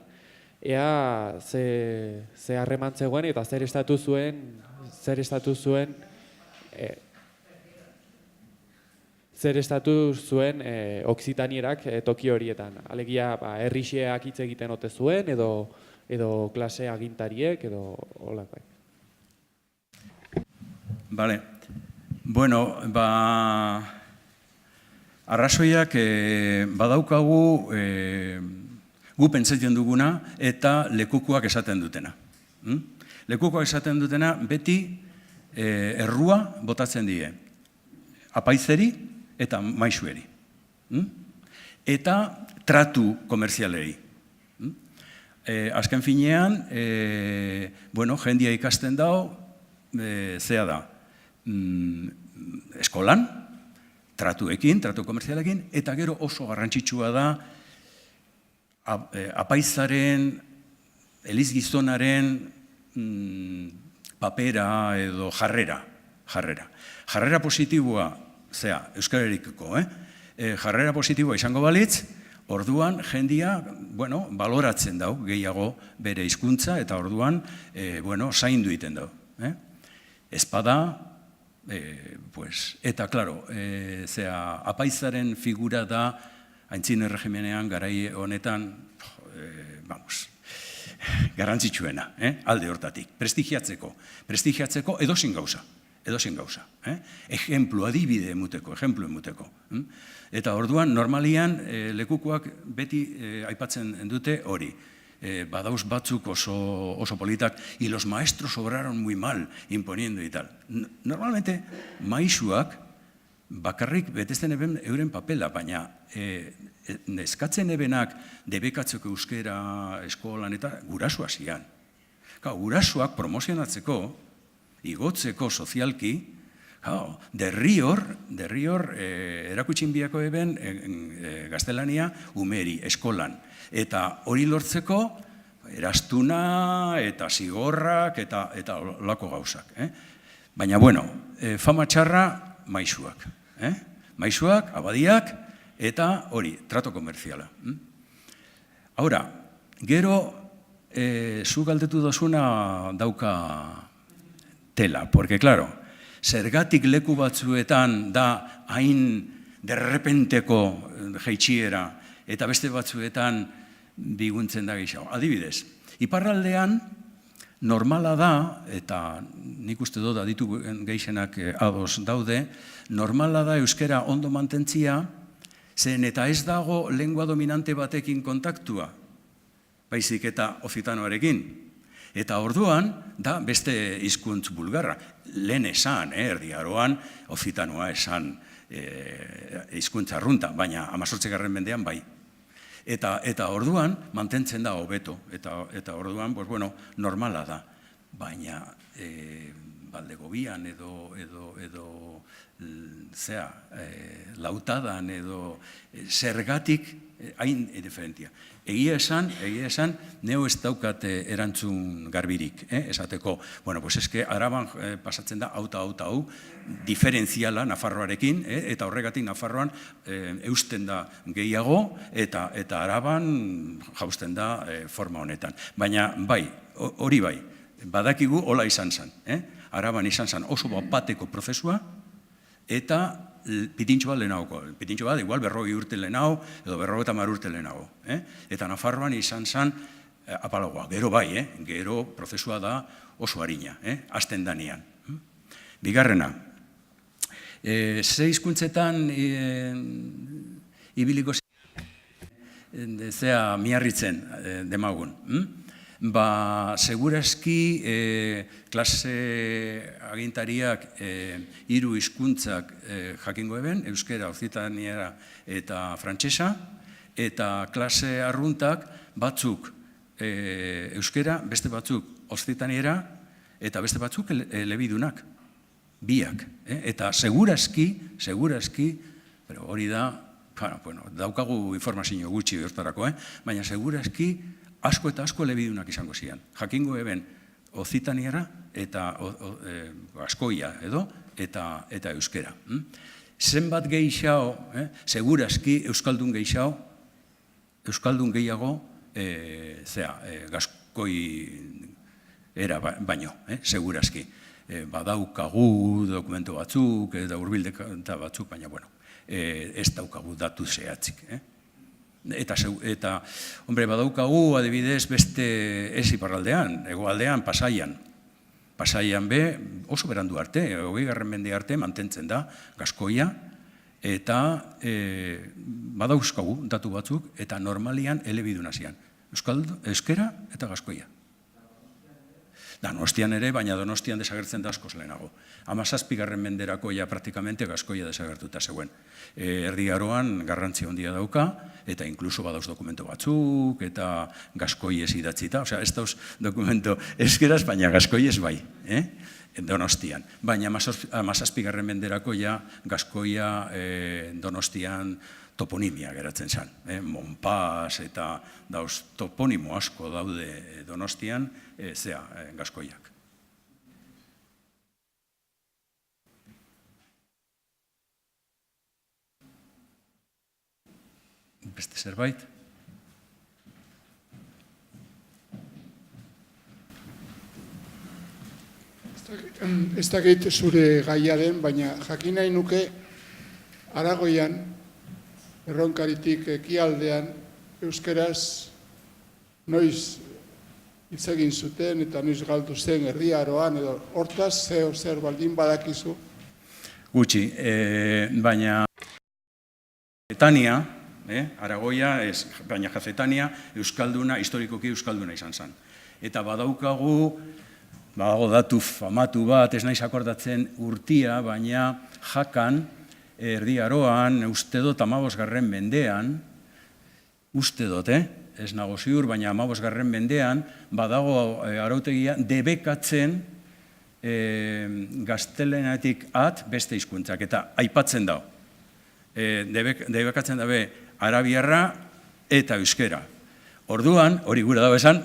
Speaker 3: ea ze harreman zegoen eta zer estatu zuen zer estatu zuen Okzitanierak toki horietan? Alegia, herrixeak hitz egiten ote zuen, edo klase agintariek, edo holakoak.
Speaker 2: Bale, bueno, arrazoiak badaukagu gu pentsatzen duguna eta lekukoak esaten dutena. Lekukoak esaten dutena beti errua botatzen die, apaizeri eta maisueri. Eta tratu komerzialeri. Azken finean, jendia ikasten dago, zea da, eskolan, tratu komerzialekin, eta gero oso garrantzitsua da apaizaren, elizgizonaren papera edo jarrera. Jarrera positiboa, zea, euskararikeko, jarrera positiboa izango balitz, orduan jendia, baloratzen dau gehiago bere hizkuntza eta orduan, zaindu egiten dau. Espada, eta, klaro, apaizaren figura da, aintzin erregimenean, garai honetan, garrantzitsuena, alde hortatik, prestigiatzeko edozein gauza. Ejemplu, adibide emuteko. Eta orduan, normalian, lekukoak beti aipatzen dute hori. Badauz batzuk oso politak, y los maestros obraron muy mal, imponiendo y tal. Normalmente, maisuak bakarrik betezten eben euren papela, baina eskatzen ebenak debekatzeko euskera eskolan eta gurasoak zian. Gurasoak promozionatzeko, igotzeko sozialki, derrior erakutsin biako eben gaztelania umeri, eskolan. Eta hori lortzeko, erastuna eta zigorrak eta olako gauzak. Baina, fama txarra maisuak. Maisuak, abadiak, eta hori, trato komerziala. Haura, gero, zu galdetu dozuna dauka tela, porque, claro, zergatik leku batzuetan da hain derrepenteko jeitsiera eta beste batzuetan biguntzen da gehiago. Adibidez, iparraldean normala da, eta nik uste dut aditu gehienak ados daude, normala da euskera ondo mantentzia, zen eta ez dago lengua dominante batekin kontaktua, baizik eta okzitanoarekin. Eta orduan, da beste hizkuntz bulgarra. Lehen esan, Erdi Aroan, okzitanoa esan hizkuntza arrunta, baina 18. mendean bai. Eta orduan, mantentzen da hobeto. Eta orduan, normala da. Baina, Baldegobian edo Lautadan edo zergatik hain diferentia. Egia esan, neu ez daukat erantzun garbirik, esateko. Eske Araban pasatzen da hau, diferentziala Nafarroarekin, eta horregatik Nafarroan eusten da gehiago, eta Araban jausten da forma honetan. Baina, bai, hori bai, badakigu hola izan zen. Araban izan zen oso bateko prozesua, eta pitintxo bat lehenago. Pitintxo bat, igual 40 urte lehenago, edo 50 urte lehenago. Eta Nafarroan izan zen apalagoa. Gero bai, gero prozesua da oso harina, hasten danean. Bigarrena, ze hizkuntzetan ibiliko zea miarritzen demagun. Segurazki klase agintariak 3 hizkuntzak jakingo eben, euskera, okzitaniera eta frantsesa, eta klase arruntak batzuk euskera, beste batzuk okzitaniera, eta beste batzuk elebidunak, biak. Eta segurazki, hori da, daukagu informazio gutxi hortarako, baina segurazki, asko eta asko elebidunak izango zian. Jakingo eben okzitaniera eta askoia edo eta euskera. Zenbat gehiago, segurazki euskaldun gehiago, gazkoi era baino, segurazki. badaukagu dokumentu batzuk, eta hurbildeketa batzuk, baina, bueno, ez daukagu datu zehatzik. Eta, hombre, badaukagu, adibidez, beste ez iparraldean, hegoaldean, Pasaian. Pasaian be, oso berandu arte, 20. mende arte mantentzen da, Gaskoia, eta badauzkagu datu batzuk, eta normalian elebiduna zian. Euskera eta Gaskoia. Donostian ere, baina Donostian desagertzen da askoz lehenago. 17. menderako ja praktikamente Gaskoia desagertuta zegoen. Erdi Aroan garrantzia handia dauka, eta inkluso badauz dokumento batzuk, eta Gaskoiez idatzita, osea, ez dauz dokumento euskeraz, baina Gaskoiez bai, Donostian. Baina 17. menderako ja Gaskoia Donostian toponimia geratzen zen. Monpas eta dauz toponimo asko daude Donostian, Gaskoiak. Beste zerbait?
Speaker 4: Ez dakit zure gaiaren, baina jakin nahi nuke Aragoian, Erronkaritik ekialdean, euskeraz noiz hitz egin zuten eta noiz galdu zen Erdi Aroan, edo hortaz zer baldin badakizu?
Speaker 2: Gutxi, baina Jazetania, Aragoia, baina Jazetania, euskalduna, historikoki euskalduna izan zen. Eta badaukagu, badago datu famatu bat, ez naiz akordatzen urtia, baina Jakan, Erdi Aroan, uste dut 15. mendean, uste dut, ez nago ziur, baina 15. mendean, badago arautegia debekatzen gaztelenetik beste hizkuntzak, eta aipatzen dago. Debekatzen dabe arabiarra eta euskera. Orduan, hori gura dago esan,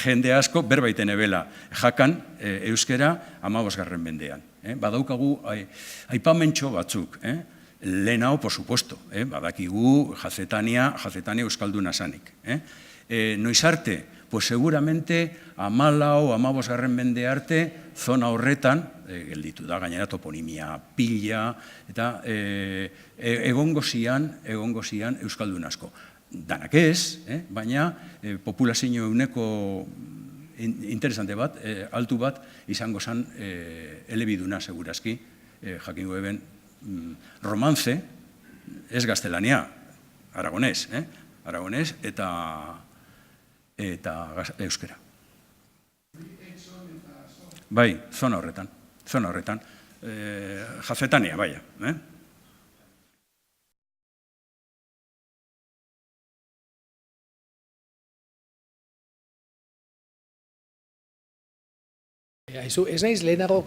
Speaker 2: jende asko berbaiten ebela Jakan euskera 15. mendean. Badaukagu aipamentxo batzuk, lehenao, por supuesto, badakigu Jazetania euskalduna zanik. Noiz arte, pues seguramente 14. o 15. mende arte, zona horretan, gelditu da, gainera toponimia pila, eta egongo zian euskaldun asko. Danak ez, baina populazio euneko interesante bat, altu bat, izango zen elebiduna segurazki, jakingo eben romance, ez gaztelania, aragonez eta euskera. Bai, zona horretan. Jazetania, baina.
Speaker 5: Ez naiz lehenago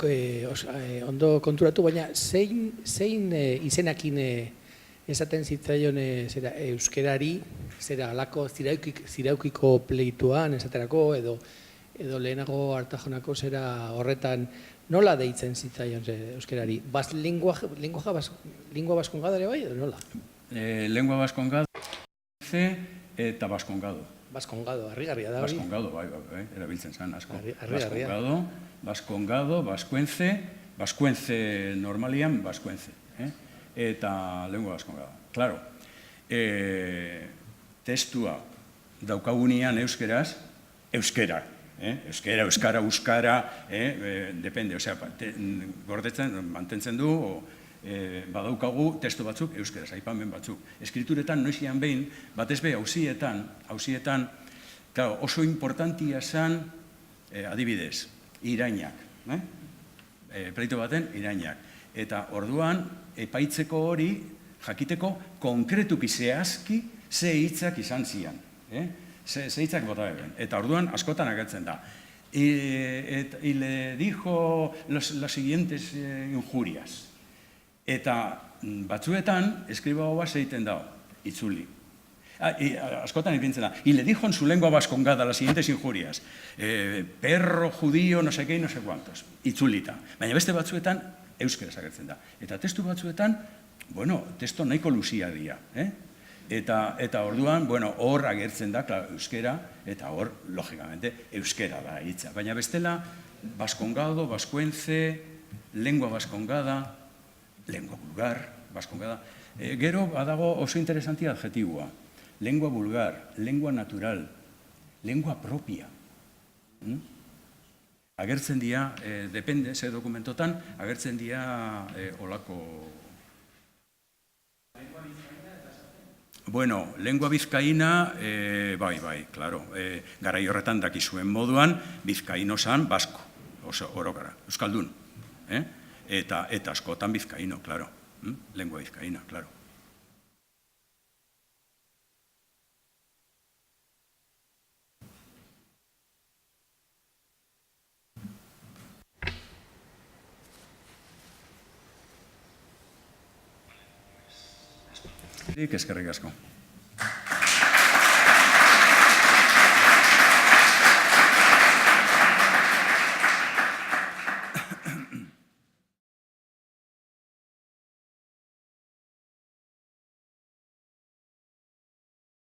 Speaker 5: ondo konturatu, baina zein izenakin esaten zitzaion euskerari, zera alako ziraukiko pleituan esaterako, edo lehenago Artajonako zera horretan nola deitzen zitzaion euskerari? Lingua baskongada ere bai, edo nola?
Speaker 2: Lengua baskongada eta baskongado.
Speaker 5: Baskongado, harrigarria da hori.
Speaker 2: Baskongado, bai, erabiltzen zen asko.
Speaker 5: Harrigarria.
Speaker 2: Baskongado, baskuenze normalian, baskuenze. Eta lengua baskongada. Claro, testua daukagunean euskeraz, euskara, euskara, depende, osea, gordetzen, mantentzen du, badaukagu testu batzuk euskeraz, aipamen batzuk. Eskrituretan noizian behin, batez be hausietan, oso importantia zen, adibidez, irainak, pleito baten irainak. Eta orduan, epaitzeko hori, jakiteko konkretuki zehazki ze hitzak izan zian. Ze hitzak bota eben. Eta orduan, askotan agertzen da. Y le dijo las siguientes injurias. Eta batzuetan, eskribago bat egiten dago, itzuli. Askotan ipintzen da. Y le dijo en su lengua vascongada las siguientes injurias. Perro, judío, no sé qué, no sé cuántos. Itzulita. Baina beste batzuetan, euskeraz agertzen da. Eta testu batzuetan, testo nahiko luzia dira. Eta orduan, hor agertzen da, euskera, eta hor, logikamente, euskera da hitza. Baina bestela, Vascongado, vascuence, lengua vascongada, lengua vulgar, vascongada. Gero, badago oso interesantia adjetiboa. Lengua vulgar, lengua natural, lengua propia. Agertzen dira, depende, ze dokumentotan, agertzen dira olako... Bueno, lengua bizkaina, bai, claro, garai horretan dakizuen moduan, bizkaino zan, basko, oso orokara, euskaldun. Eta askotan bizkaino, claro, lengua bizkaina, claro. Eskerrik asko.